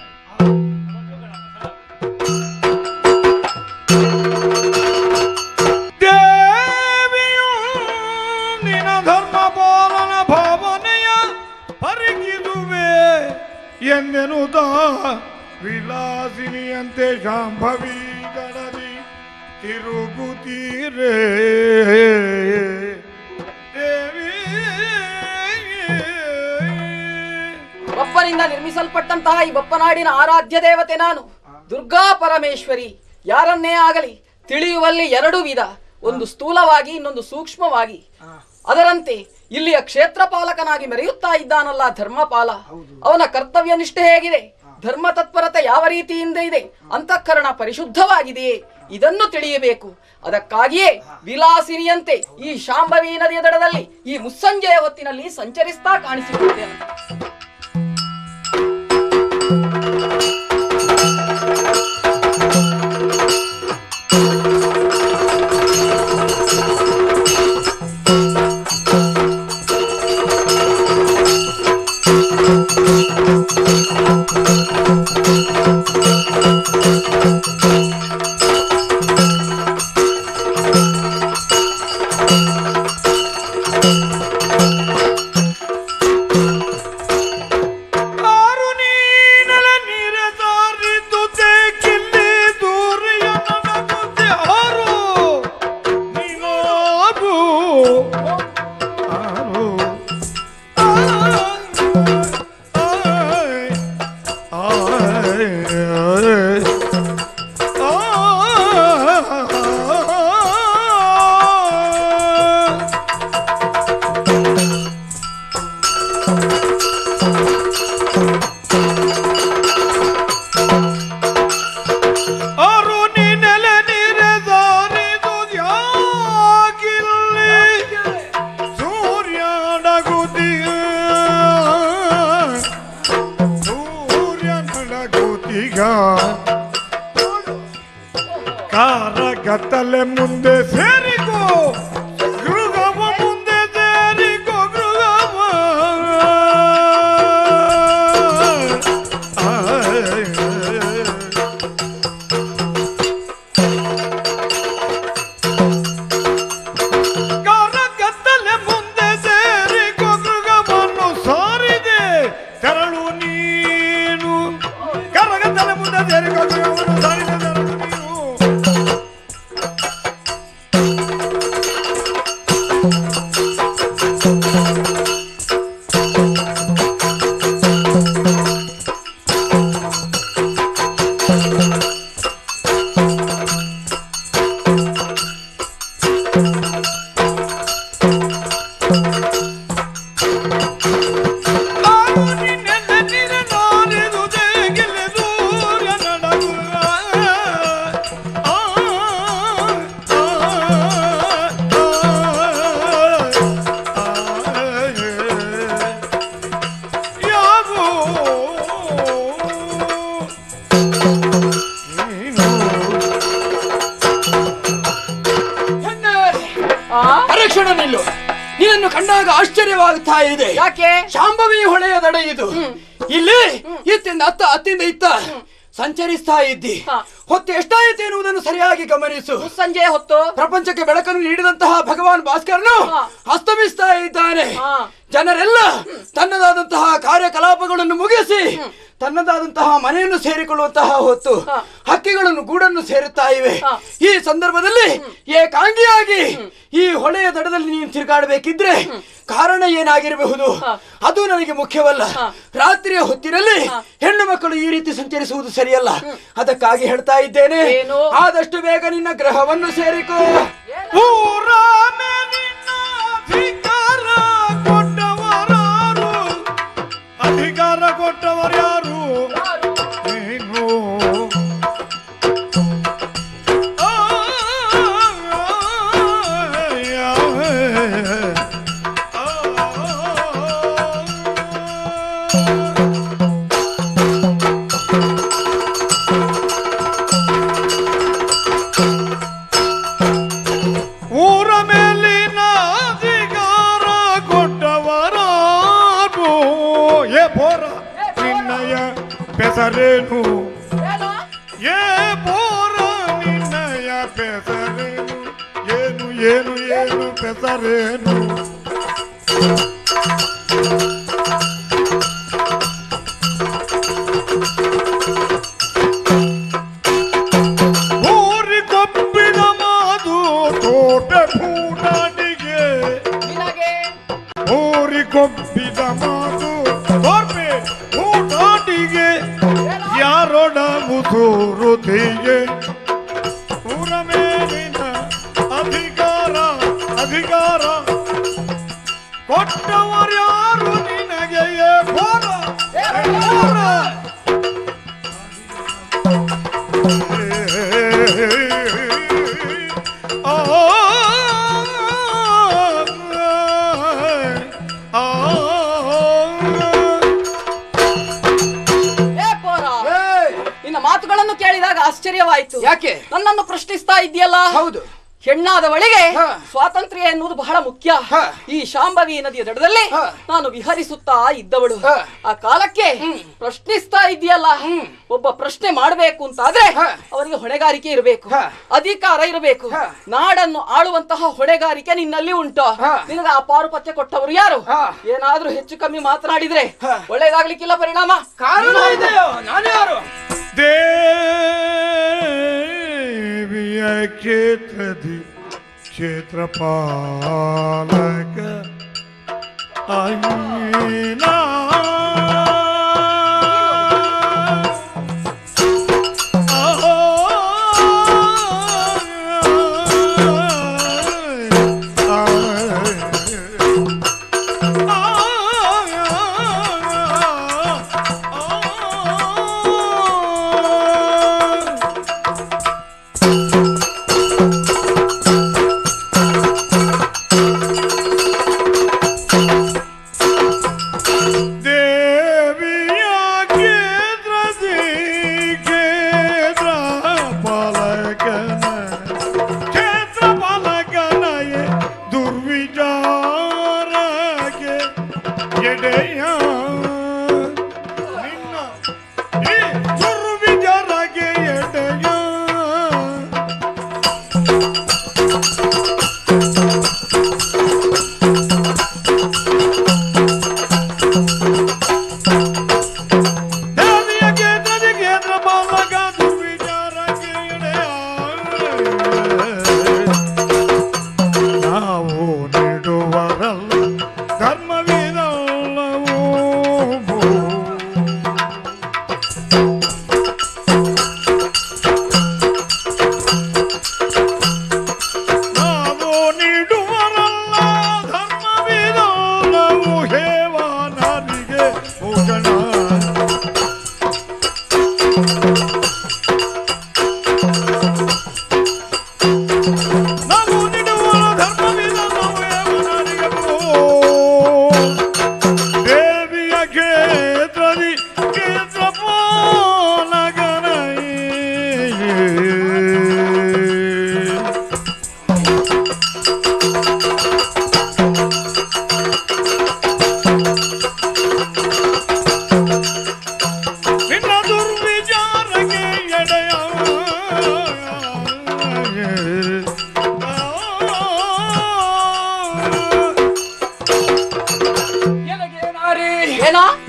ಎಂದೆನುದ ವಿಲಾಸಿನಿಯಂತೆ ಶಾಂಭವಿ ಗಣದಿ ತಿರುಗುತ್ತೀರೇ ದೇವಿ ಶಿವನೊಬ್ಬನಿಂದ ನಿರ್ಮಿಸಲ್ಪಟ್ಟಂತಹ ಈ ಬಪ್ಪನಾಡಿನ ಆರಾಧ್ಯ ದೇವತೆ ನಾನು ದುರ್ಗಾ ಪರಮೇಶ್ವರಿ. ಯಾರನ್ನೇ ಆಗಲಿ ತಿಳಿಯುವಲ್ಲಿ ಎರಡು ವಿಧ, ಒಂದು ಸ್ಥೂಲವಾಗಿ ಇನ್ನೊಂದು ಸೂಕ್ಷ್ಮವಾಗಿ. ಅದರಂತೆ ಇಲ್ಲಿಯ ಕ್ಷೇತ್ರ ಪಾಲಕನಾಗಿ ಮೆರೆಯುತ್ತಾ ಇದ್ದಾನಲ್ಲ ಧರ್ಮಪಾಲ, ಅವನ ಕರ್ತವ್ಯ ನಿಷ್ಠೆ ಹೇಗಿದೆ, ಧರ್ಮ ತತ್ಪರತೆ ಯಾವ ರೀತಿಯಿಂದ ಇದೆ, ಅಂತಃಕರಣ ಪರಿಶುದ್ಧವಾಗಿದೆಯೇ, ಇದನ್ನು ತಿಳಿಯಬೇಕು. ಅದಕ್ಕಾಗಿಯೇ ವಿಲಾಸಿನಿಯಂತೆ ಈ ಶಾಂಭವಿ ನದಿಯ ದಡದಲ್ಲಿ ಈ ಮುಸ್ಸಂಜೆಯ ಹೊತ್ತಿನಲ್ಲಿ ಸಂಚರಿಸ್ತಾ ಕಾಣಿಸಿಕೊಳ್ಳುತ್ತೇನೆ. ಕಾರಗತ್ತಲೆ ಮುಂದೆ ಸೇರಿಕೋ ಗೃಹವ ಮುಂದೆ ಸೇರಿಕೋ ಗೃಹವ ಕಾರಗತ್ತಲೆ ಮುಂದೆ ಸೇರಿಕೋ ಗೃಹವನ್ನು ಸಾರಿದೆ ತೆರಳು ನೀನು. ಕಾರಗತ್ತಲೆ ಮುಂದೆ ಸೇರಿಕೋ ಗೃಹವನ್ನು ಸಾರಿದೆ ತೆರಳು ನೀನು. ಪರೀಕ್ಷಣ ನಿಲ್ಲು. ನಿನ್ನನ್ನು ಕಂಡಾಗ ಆಶ್ಚರ್ಯವಾಗುತ್ತಾ ಇದೆ. ಯಾಕೆ? ಶಾಂಭವಿ ಹೊಳೆಯ ದಡ ಇದು. ಇಲ್ಲಿ ಇತ್ತಿಂದ ಅತ್ತಿಂದ ಇತ್ತ ಸಂಚರಿಸ್ತಾ ಇದ್ದಿ. ಹೊತ್ತು ಎಷ್ಟಾಯಿತು ಎನ್ನುವುದನ್ನು ಸರಿಯಾಗಿ ಗಮನಿಸು. ಸಂಜೆ ಹೊತ್ತು ಪ್ರಪಂಚಕ್ಕೆ ಬೆಳಕನ್ನು ನೀಡಿದಂತಹ ಭಗವಾನ್ ಭಾಸ್ಕರನು ಅಸ್ತಮಿಸ್ತಾ ಇದ್ದಾನೆ. ಜನರೆಲ್ಲ ತನ್ನದಾದಂತಹ ಕಾರ್ಯಕಲಾಪಗಳನ್ನು ಮುಗಿಸಿ ತನ್ನದಾದಂತಹ ಮನೆಯನ್ನು ಸೇರಿಕೊಳ್ಳುವಂತಹ ಹೊತ್ತು ಹಕ್ಕಿಗಳನ್ನು ಗೂಡನ್ನು ಸೇರುತ್ತಾ ಇವೆ. ಈ ಸಂದರ್ಭದಲ್ಲಿ ಏಕಾಂಗಿಯಾಗಿ ಈ ಹೊಳೆಯ ದಡದಲ್ಲಿ ನೀನು ತಿರುಗಾಡಬೇಕಿದ್ರೆ ಕಾರಣ ಏನಾಗಿರಬಹುದು ಅದು ನನಗೆ ಮುಖ್ಯವಲ್ಲ. ರಾತ್ರಿಯ ಹೊತ್ತಿನಲ್ಲಿ ಹೆಣ್ಣು ಮಕ್ಕಳು ಈ ರೀತಿ ಸಂಚರಿಸುವುದು ಸರಿಯಲ್ಲ. ಅದಕ್ಕಾಗಿ ಹೇಳ್ತಾ ಇದ್ದೇನೆ, ಆದಷ್ಟು ಬೇಗ ನಿನ್ನ ಗ್ರಹವನ್ನು ಸೇರಿಕೋ. ಅಧಿಕಾರ ಕೊಟ್ಟವರು ಯಾರು? ನೀನು. ಊರ ಮೇಲಿನ ಅಧಿಕಾರ ಕೊಟ್ಟವರಾರು. ಏ ಬೋರ ನಿನ್ನಯ ಬೆಸರೇನು? ಏ ಬೋರ ನಿನ್ನಯ ಬೆಸರೇನು? ಏನು ಏನು ಏನು ಬೆಸರೇನು? ಊರಿ ಕೊಪ್ಪಿದ ಮಾದು ತೋಟ ಕೂಡಾಡಿಗೆ. ಊರಿ ಕೊಪ್ಪಿದ ಮಾದು ತೋರ್ಪೆ ವೃದ್ಧಿಗೆ ಊರ ಮೇಲಿನ ಅಧಿಕಾರ ಕೊಟ್ಟವರ್ಯಾರು ನಿನಗೆ ಘೋರ ನಿನ್ನ ಮಾತುಗಳನ್ನು ಕೇಳಿದಾಗ ಆಶ್ಚರ್ಯವಾಯಿತು. ಯಾಕೆ? ನನ್ನನ್ನು ಪ್ರಶ್ನಿಸ್ತಾ ಇದೆಯಲ್ಲ. ಹೌದು. ಹೆಣ್ಣಾದವಳಿಗೆ ಸ್ವಾತಂತ್ರ್ಯ ಎನ್ನುವುದು ಬಹಳ ಮುಖ್ಯ. ಈ ಶಾಂಭವಿ ನದಿಯ ದಡದಲ್ಲಿ ನಾನು ವಿಹರಿಸುತ್ತಾ ಇದ್ದವಳು. ಆ ಕಾಲಕ್ಕೆ ಪ್ರಶ್ನಿಸ್ತಾ ಇದೆಯಲ್ಲ. ಒಬ್ಬ ಪ್ರಶ್ನೆ ಮಾಡಬೇಕು ಅಂತಾದ್ರೆ ಅವರಿಗೆ ಹೊಣೆಗಾರಿಕೆ ಇರಬೇಕು, ಅಧಿಕಾರ ಇರಬೇಕು. ನಾಡನ್ನು ಆಳುವಂತಹ ಹೊಣೆಗಾರಿಕೆ ನಿನ್ನಲ್ಲಿ ಉಂಟು. ನಿನಗೆ ಆ ಪಾರುಪತ್ಯ ಕೊಟ್ಟವರು ಯಾರು? ಏನಾದ್ರೂ ಹೆಚ್ಚು ಕಮ್ಮಿ ಮಾತನಾಡಿದ್ರೆ ಒಳ್ಳೇದಾಗ್ಲಿಕ್ಕಿಲ್ಲ ಪರಿಣಾಮ. ಕಾರಣ ಇದೆಯೋ? ನಾನು ಯಾರು? ದೇವಿಯ ಕ್ಷೇತ್ರಪಾಲಕ ಅಯ್ಯನಾ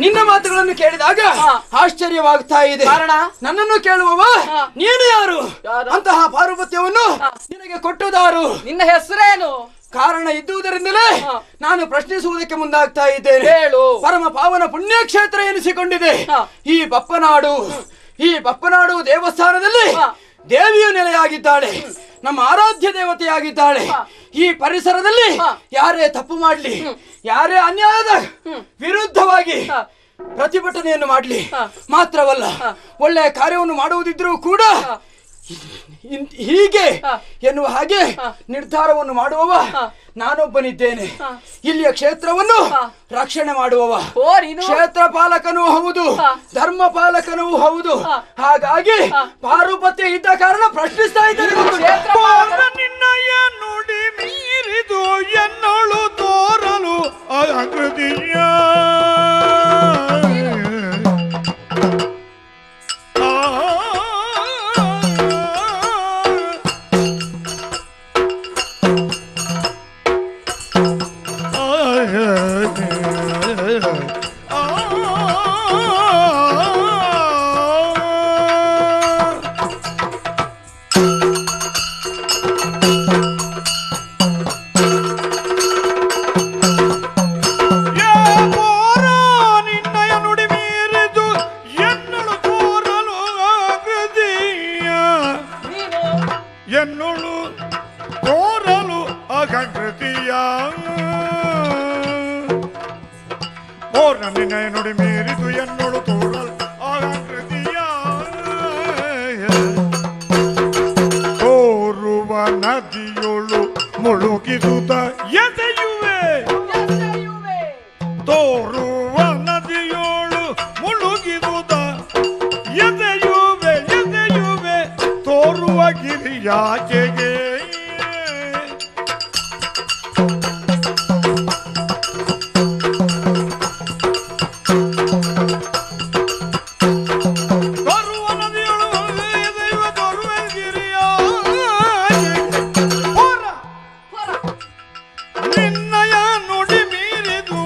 ನಿನ್ನ ಮಾತುಗಳನ್ನು ಕೇಳಿದಾಗ ಆಶ್ಚರ್ಯವಾಗ್ತಾ ಇದೆ. ಕಾರಣ? ನನ್ನನ್ನು ಕೇಳುವವ ನೀನು ಯಾರು? ಅಂತಹ ಪಾರುಪತ್ಯವನ್ನು ನಿನಗೆ ಕೊಟ್ಟುದಾರು? ನಿನ್ನ ಹೆಸರೇನು? ಕಾರಣ ಇದ್ದುದರಿಂದಲೇ ನಾನು ಪ್ರಶ್ನಿಸುವುದಕ್ಕೆ ಮುಂದಾಗ್ತಾ ಇದ್ದೇನೆ. ಹೇಳು. ಪರಮ ಪಾವನ ಪುಣ್ಯಕ್ಷೇತ್ರ ಎನಿಸಿಕೊಂಡಿದೆ ಈ ಬಪ್ಪನಾಡು ದೇವಸ್ಥಾನದಲ್ಲಿ ದೇವಿಯು ನೆಲೆಯಾಗಿದ್ದಾಳೆ, ನಮ್ಮ ಆರಾಧ್ಯ ದೇವತೆಯಾಗಿದ್ದಾಳೆ. ಈ ಪರಿಸರದಲ್ಲಿ ಯಾರೇ ತಪ್ಪು ಮಾಡ್ಲಿ, ಯಾರೇ ಅನ್ಯಾಯದ ವಿರುದ್ಧವಾಗಿ ಪ್ರತಿಭಟನೆಯನ್ನು ಮಾಡ್ಲಿ, ಮಾತ್ರವಲ್ಲ ಒಳ್ಳೆಯ ಕಾರ್ಯವನ್ನು ಮಾಡುವುದಿದ್ರೂ ಕೂಡ ಹೀಗೆ ಎನ್ನುವ ಹಾಗೆ ನಿರ್ಧಾರವನ್ನು ಮಾಡುವವ ನಾನೊಬ್ಬನಿದ್ದೇನೆ. ಇಲ್ಲಿಯ ಕ್ಷೇತ್ರವನ್ನು ರಕ್ಷಣೆ ಮಾಡುವವ, ಕ್ಷೇತ್ರ ಪಾಲಕನೂ ಹೌದು, ಧರ್ಮ ಪಾಲಕನೂ ಹೌದು. ಹಾಗಾಗಿ ಪಾರುಪತ್ಯ ಇದ್ದ ಕಾರಣ ಪ್ರಶ್ನಿಸ್ತಾ ಇದ್ದೇನೆ. ನಿನ್ನಯ ನುಡಿ ಮೀರಿದು ಎನ್ನಳು ತೋರಲು ಅಗೃತಿಯ ನಿನ್ನಯ ನುಡಿ ಮೀರಿದು ಎನ್ನಳು ತೋರಲು ಅಗೃತಿ ನುಡಿ ಮೀರಿತು ಎನ್ನೋಳು ತೋರಲ್ ಆಕೃತಿಯ ತೋರುವ ನದಿಯೊಳು ಮುಳುಗಿಸುತ್ತ ಎಸೆಯುವೆ ತೋರುವ ನದಿಯೋಳು ಮುಳುಗಿದುದ ಎದೆಯುವೆ ಎದೆಯುವೆ ತೋರುವ ಗಿರಿಯಾಚೆಗೆ ತೋರುವ ನದಿಯೋಳು ಎದೆಯುವೆ ತೋರುವ ಗಿರಿಯಾಚೆಗೆ ನಿನ್ನಯ ನುಡಿ ಮೀರಿದು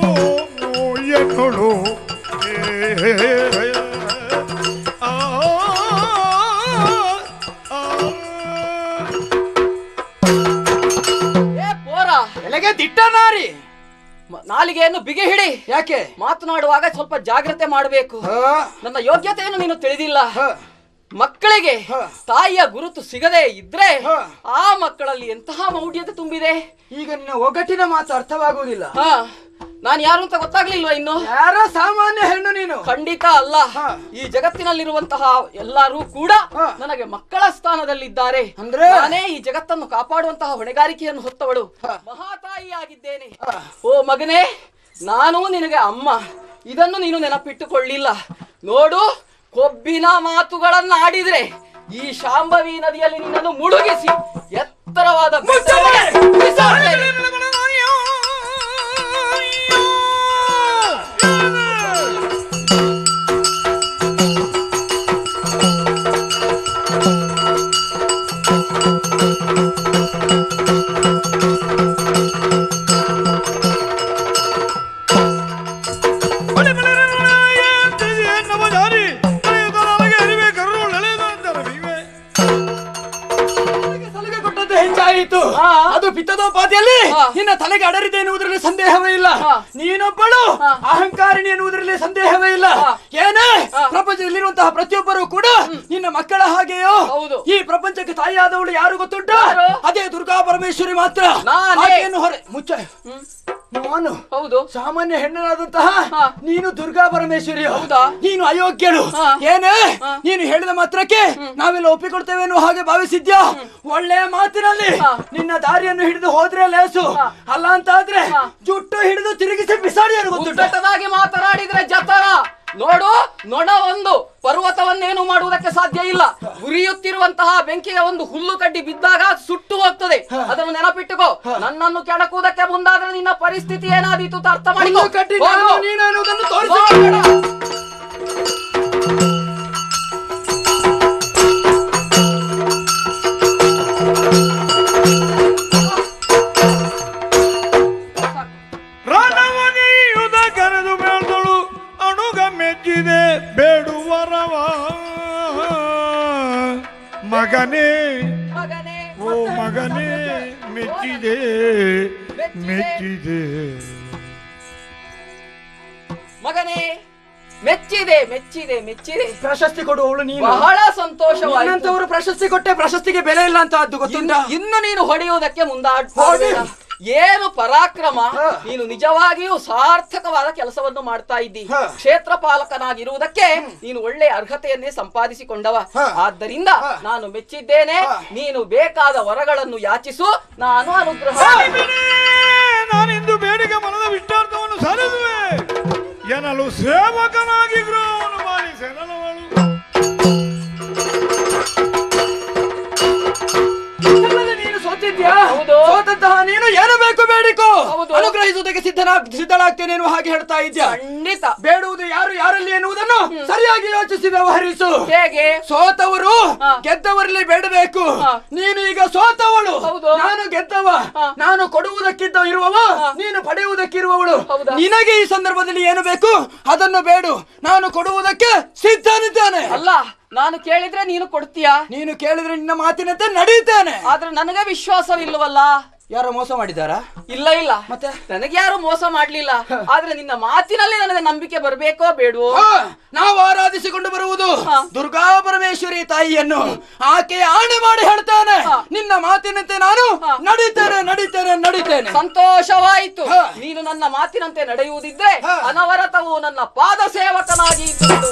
ಎನ್ನೋಳು ಏ ಪೋರ, ಎಲೆಗೆ ದಿಟ್ಟ ನಾರಿ. ನಾಲಿಗೆಯನ್ನು ಬಿಗಿ ಹಿಡಿ. ಯಾಕೆ? ಮಾತನಾಡುವಾಗ ಸ್ವಲ್ಪ ಜಾಗ್ರತೆ ಮಾಡಬೇಕು. ನನ್ನ ಯೋಗ್ಯತೆಯನ್ನು ನೀನು ತಿಳಿದಿಲ್ಲ. ಮಕ್ಕಳಿಗೆ ತಾಯಿಯ ಗುರುತು ಸಿಗದೆ ಇದ್ರೆ ಆ ಮಕ್ಕಳಲ್ಲಿ ಎಂತಹ ಮೌಢ್ಯತೆ ತುಂಬಿದೆ. ಈಗ ನಿನ್ನ ಒಗಟಿನ ಮಾತು ಅರ್ಥವಾಗುವುದಿಲ್ಲ. ನಾನು ಯಾರು ಅಂತ ಗೊತ್ತಾಗ್ಲಿಲ್ವಾ ಇನ್ನು? ಯಾರೋ ಸಾಮಾನ್ಯ ಹೆಣ್ಣು ನೀನು. ಖಂಡಿತ ಅಲ್ಲ. ಈ ಜಗತ್ತಿನಲ್ಲಿರುವಂತಹ ಎಲ್ಲರೂ ಕೂಡ ನನಗೆ ಮಕ್ಕಳ ಸ್ಥಾನದಲ್ಲಿದ್ದಾರೆ. ಅಂದ್ರೆ ನಾನೇ ಈ ಜಗತ್ತನ್ನು ಕಾಪಾಡುವಂತಹ ಹೊಣೆಗಾರಿಕೆಯನ್ನು ಹೊತ್ತವಳು ಮಹಾತಾಯಿಯಾಗಿದ್ದೇನೆ. ಓ ಮಗನೇ, ನಾನು ನಿನಗೆ ಅಮ್ಮ. ಇದನ್ನು ನೀನು ನೆನಪಿಟ್ಟುಕೊಳ್ಳಿಲ್ಲ. ನೋಡು, ಕೊಬ್ಬಿನ ಮಾತುಗಳನ್ನ ಆಡಿದ್ರೆ ಈ ಶಾಂಭವಿ ನದಿಯಲ್ಲಿ ನಿನ್ನನ್ನು ಮುಳುಗಿಸಿ ಎತ್ತರವಾದ ಹೆಚ್ಚಾಯಿತು. ಅದು ಪಿತ್ತದೋಪಾದಿಯಲ್ಲಿ ನಿನ್ನ ತಲೆಗೆ ಅಡರಿದೆ ಎನ್ನುವುದರಲ್ಲಿ ಸಂದೇಹವೇ ಇಲ್ಲ. ನೀನೊಬ್ಬಳು ಅಹಂಕಾರಿಣಿ ಎನ್ನುವುದರಲ್ಲಿ ಸಂದೇಹವೇ ಇಲ್ಲ. ಏನೇ ಪ್ರಪಂಚದಲ್ಲಿರುವಂತಹ ಪ್ರತಿಯೊಬ್ಬರು ಕೂಡ ನಿನ್ನ ಮಕ್ಕಳ ಹಾಗೆಯೋ. ಈ ಪ್ರಪಂಚಕ್ಕೆ ತಾಯಿಯಾದವಳು ಯಾರು ಗೊತ್ತುಂಟ? ಅದೇ ದುರ್ಗಾ ಪರಮೇಶ್ವರಿ ಮಾತ್ರ. ಆಕೆಯನ್ನು ಹೊರೆ ಮುಚ್ಚ. ನಾನು ಹೌದು ಸಾಮಾನ್ಯ ಹೆಣ್ಣನಾದಂತಹ ನೀನು ದುರ್ಗಾ ಪರಮೇಶ್ವರಿ. ಹೌದಾ? ನೀನು ಅಯೋಗ್ಯಳು. ಏನೇ ನೀನು ಹೇಳಿದ ಮಾತ್ರಕ್ಕೆ ನಾವೆಲ್ಲ ಒಪ್ಪಿಕೊಡ್ತೇವೆ ಅನ್ನೋ ಹಾಗೆ ಭಾವಿಸಿದ್ಯಾ? ಒಳ್ಳೆಯ ಮಾತಿನಲ್ಲಿ ನಿನ್ನ ದಾರಿಯನ್ನು ಹಿಡಿದು ಹೋದ್ರೆ ಲೇಸು, ಅಲ್ಲ ಅಂತ ಆದ್ರೆ ಜುಟ್ಟು ಹಿಡಿದು ತಿರುಗಿಸಿ ಬಿಸಾಡಿಯರು ಗೊತ್ತುಂಟದಾಗಿ ಮಾತನಾಡಿದ್ರೆ ಜತರ. ನೋಡು, ನೊಣ ಒಂದು ಪರ್ವತವನ್ನೇನು ಮಾಡುವುದಕ್ಕೆ ಸಾಧ್ಯ ಇಲ್ಲ. ಉರಿಯುತ್ತಿರುವಂತಹ ಬೆಂಕಿಯ ಒಂದು ಹುಲ್ಲು ಕಡ್ಡಿ ಬಿದ್ದಾಗ ಸುಟ್ಟು ಹೋಗ್ತದೆ. ಅದನ್ನು ನೆನಪಿಟ್ಟುಕೋ. ನನ್ನನ್ನು ಕೆಣಕುವುದಕ್ಕೆ ಮುಂದಾದ್ರೆ ನಿನ್ನ ಪರಿಸ್ಥಿತಿ ಏನಾದೀತು ಅಂತ ಅರ್ಥ ಮಾಡಿಕೋ. ರಣವನಿಯುಧ ಕರೆದು ಬೆಳೆದಳು ಅಣುಗ ಮೆಚ್ಚಿದೆ ಬೇಡುವರವ ಮಗನೇ ಓ ಮಗನೇ ಮೆಚ್ಚಿದೆ ಮೆಚ್ಚಿದೆ ಮಗನೇ ಮೆಚ್ಚಿದೆ ಮೆಚ್ಚಿದೆ ಮೆಚ್ಚಿದೆ. ಪ್ರಶಸ್ತಿ ಕೊಡುವವಳು ನೀನು. ಬಹಳ ಸಂತೋಷವಾಯಿತು. ಪ್ರಶಸ್ತಿ ಕೊಟ್ಟೆ, ಪ್ರಶಸ್ತಿಗೆ ಬೆಲೆ ಇಲ್ಲ ಅಂತ ಅದು ಗೊತ್ತುಂಟಾ? ಇನ್ನು ನೀನು ಹೊಡೆಯುವುದಕ್ಕೆ ಮುಂದಾಡ್ಬೇಡ. ಏನು ಪರಾಕ್ರಮ! ನೀನು ನಿಜವಾಗಿಯೂ ಸಾರ್ಥಕವಾದ ಕೆಲಸವನ್ನು ಮಾಡ್ತಾ ಇದ್ದಿ. ಕ್ಷೇತ್ರ ಪಾಲಕನಾಗಿರುವುದಕ್ಕೆ ನೀನು ಒಳ್ಳೆಯ ಅರ್ಹತೆಯನ್ನೇ ಸಂಪಾದಿಸಿಕೊಂಡವ. ಆದ್ದರಿಂದ ನಾನು ಮೆಚ್ಚಿದ್ದೇನೆ. ನೀನು ಬೇಕಾದ ವರಗಳನ್ನು ಯಾಚಿಸು, ನಾನು ಅನುಗ್ರಹ. ನಾನಿಂದು ಬೇಡಿಕೆ ಮನದ ವಿಷ್ಟಾರ್ಥವನ್ನು ಸಾಧಿಸುವೆ ಎನ್ನಲು ಸೇವಕನಾಗಿ ಗೃಹವನ್ನು ಪಾಲಿಸೆನಲವಳು. ನೀನು ಸೋತಿದ್ಯಾ? ಸೋತಂತಹ ನೀನು ಏನು ಬೇಕು ಬೇಡಿಕೋ, ಅನುಗ್ರಹಿಸುವುದಕ್ಕೆ ಸಿದ್ಧಳಾಗ್ತೇನೆ ಹಾಗೆ ಹೇಳ್ತಾ ಇದ್ಯಾ? ಖಂಡಿತ. ಬೇಡುವುದು ಯಾರು ಯಾರಲ್ಲಿ ಎನ್ನುವುದನ್ನು ಸರಿಯಾಗಿ ಯೋಚಿಸಿ ವ್ಯವಹರಿಸು. ಹೇಗೆ? ಸೋತವರು ಗೆದ್ದವರಲ್ಲಿ ಬೇಡಬೇಕು. ನೀನು ಈಗ ಸೋತವಳು, ನಾನು ಗೆದ್ದವ. ನಾನು ಕೊಡುವುದಕ್ಕಿದ್ದ ಇರುವವ, ನೀನು ಪಡೆಯುವುದಕ್ಕಿರುವವಳು. ನಿನಗೆ ಈ ಸಂದರ್ಭದಲ್ಲಿ ಏನು ಬೇಕು ಅದನ್ನು ಬೇಡು, ನಾನು ಕೊಡುವುದಕ್ಕೆ ಸಿದ್ಧನಿದ್ದೇನೆ. ಅಲ್ಲ, ನಾನು ಕೇಳಿದ್ರೆ ನೀನು ಕೊಡ್ತೀಯಾ? ನೀನು ಕೇಳಿದ್ರೆ ನಿನ್ನ ಮಾತಿನಂತೆ ನಡೀತೇನೆ. ಆದ್ರೆ ನನಗೆ ವಿಶ್ವಾಸವಿಲ್ಲವಲ್ಲ. ಯಾರೋ ಮೋಸ ಮಾಡಿದಾರಾ? ಇಲ್ಲ ಇಲ್ಲ, ಮತ್ತೆ ನನಗೆ ಯಾರು ಮೋಸ ಮಾಡ್ಲಿಲ್ಲ. ಆದ್ರೆ ನಿನ್ನ ಮಾತಿನಲ್ಲಿ ನನಗೆ ನಂಬಿಕೆ ಬರ್ಬೇಕೋ ಬೇಡವೋ? ನಾವು ಆರಾಧಿಸಿಕೊಂಡು ಬರುವುದು ದುರ್ಗಾ ಪರಮೇಶ್ವರಿ ತಾಯಿಯನ್ನು. ಆಕೆ ಆಣೆ ಮಾಡಿ ಹೇಳ್ತಾನೆ, ನಿನ್ನ ಮಾತಿನಂತೆ ನಾನು ನಡೀತೇನೆ. ಸಂತೋಷವಾಯಿತು. ನೀನು ನನ್ನ ಮಾತಿನಂತೆ ನಡೆಯುವುದಿದ್ರೆ ಅನವರತವು ನನ್ನ ಪಾದ ಸೇವಕನಾಗಿ ಇದ್ದುಕೊಂಡು.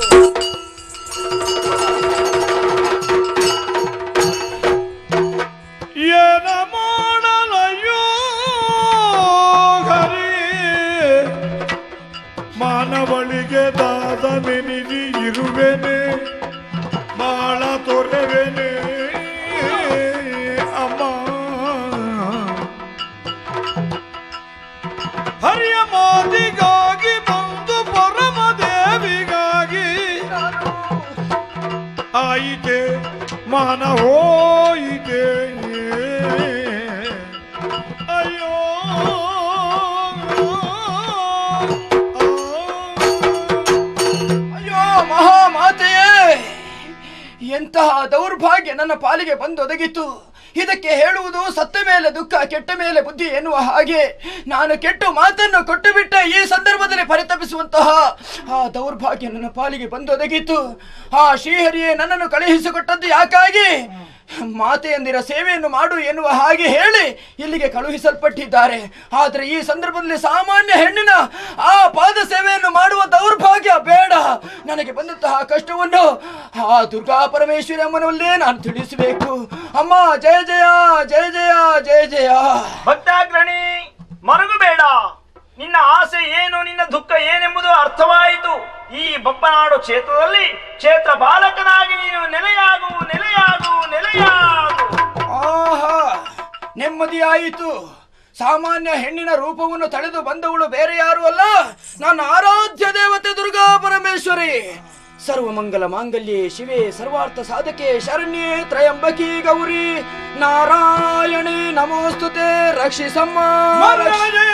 ಏನ ಮಾಡಲಯ್ಯೋ ಹರಿ, ಮಾನವಳಿಗೆ ದಾದನೆನಿದಿ ಇರುವೆನೆ, ಬಾಳ ತೊರೆವೆನೆ ಅಮ್ಮ. ಹರಿಯ ಮಾತಿಗಾಗಿ ಬಂದು ಪರಮ ದೇವಿಗಾಗಿ ಆಯಿತೆ ಮಾನ ಹೋಯಿತೆ. ಅಯ್ಯೋ ಅಯ್ಯೋ ಮಹಾಮಾತೆಯೇ, ಎಂತಹ ದೌರ್ಭಾಗ್ಯ ನನ್ನ ಪಾಲಿಗೆ ಬಂದೊದಗಿತು. ಇದಕ್ಕೆ ಹೇಳುವುದು ಸತ್ತ ಮೇಲೆ ದುಃಖ, ಕೆಟ್ಟ ಮೇಲೆ ಬುದ್ಧಿ ಎನ್ನುವ ಹಾಗೆ ನಾನು ಕೆಟ್ಟು ಮಾತನ್ನು ಕೊಟ್ಟು ಬಿಟ್ಟ ಈ ಸಂದರ್ಭದಲ್ಲಿ ಪರಿತಪಿಸುವಂತಹ ಆ ದೌರ್ಭಾಗ್ಯ ನನ್ನ ಪಾಲಿಗೆ ಬಂದೊದಗಿತು. ಆ ಶ್ರೀಹರಿಯೇ ನನ್ನನ್ನು ಕಳುಹಿಸಿಕೊಟ್ಟದ್ದು ಯಾಕಾಗಿ? ಮಾತೆಯಂದಿರ ಸೇವೆಯನ್ನು ಮಾಡು ಎನ್ನುವ ಹಾಗೆ ಹೇಳಿ ಇಲ್ಲಿಗೆ ಕಳುಹಿಸಲ್ಪಟ್ಟಿದ್ದಾರೆ. ಆದರೆ ಈ ಸಂದರ್ಭದಲ್ಲಿ ಸಾಮಾನ್ಯ ಹೆಣ್ಣಿನ ಆ ಪಾದ ಸೇವೆಯನ್ನು ಮಾಡುವ ದೌರ್ಭಾಗ್ಯ ಬೇಡ. ನನಗೆ ಬಂದಂತಹ ಕಷ್ಟವನ್ನು ಆ ದುರ್ಗಾ ಪರಮೇಶ್ವರಿ ಅಮ್ಮನಲ್ಲೇ ನಾನು ತಿಳಿಸಬೇಕು. ಅಮ್ಮ ಜಯ ಜಯ ಜಯ ಜಯ ಜಯ ಜಯ. ಭಕ್ತಾಗ್ರಣಿ, ಮರುಗಬೇಡ. ನಿನ್ನ ಆಸೆ ಏನು, ನಿನ್ನ ದುಃಖ ಏನೆಂಬುದು ಅರ್ಥವಾಯಿತು. ಈ ಬಪ್ಪನಾಡು ಕ್ಷೇತ್ರದಲ್ಲಿ ಕ್ಷೇತ್ರ ಬಾಲಕನಾಗಿ ನೀನು ನೆಲೆಯಾಗು. ಆಹಾ, ನೆಮ್ಮದಿಯಾಯಿತು. ಸಾಮಾನ್ಯ ಹೆಣ್ಣಿನ ರೂಪವನ್ನು ತಳೆದು ಬಂದವಳು ಬೇರೆ ಯಾರು ಅಲ್ಲ, ನನ್ನ ಆರಾಧ್ಯ ದೇವತೆ ದುರ್ಗಾ ಪರಮೇಶ್ವರಿ. ಸರ್ವಮಂಗಲ ಮಾಂಗಲ್ಯೆ ಶಿವೆ ಸರ್ವಾರ್ಥ ಸಾಧಕೆ ಶರಣ್ಯೆ ತ್ರಯಂಬಕಿ ಗೌರಿ ನಾರಾಯಣಿ ನಮೋಸ್ತುತೆ ರಕ್ಷಿಸಮ್ಮ. ಜಯ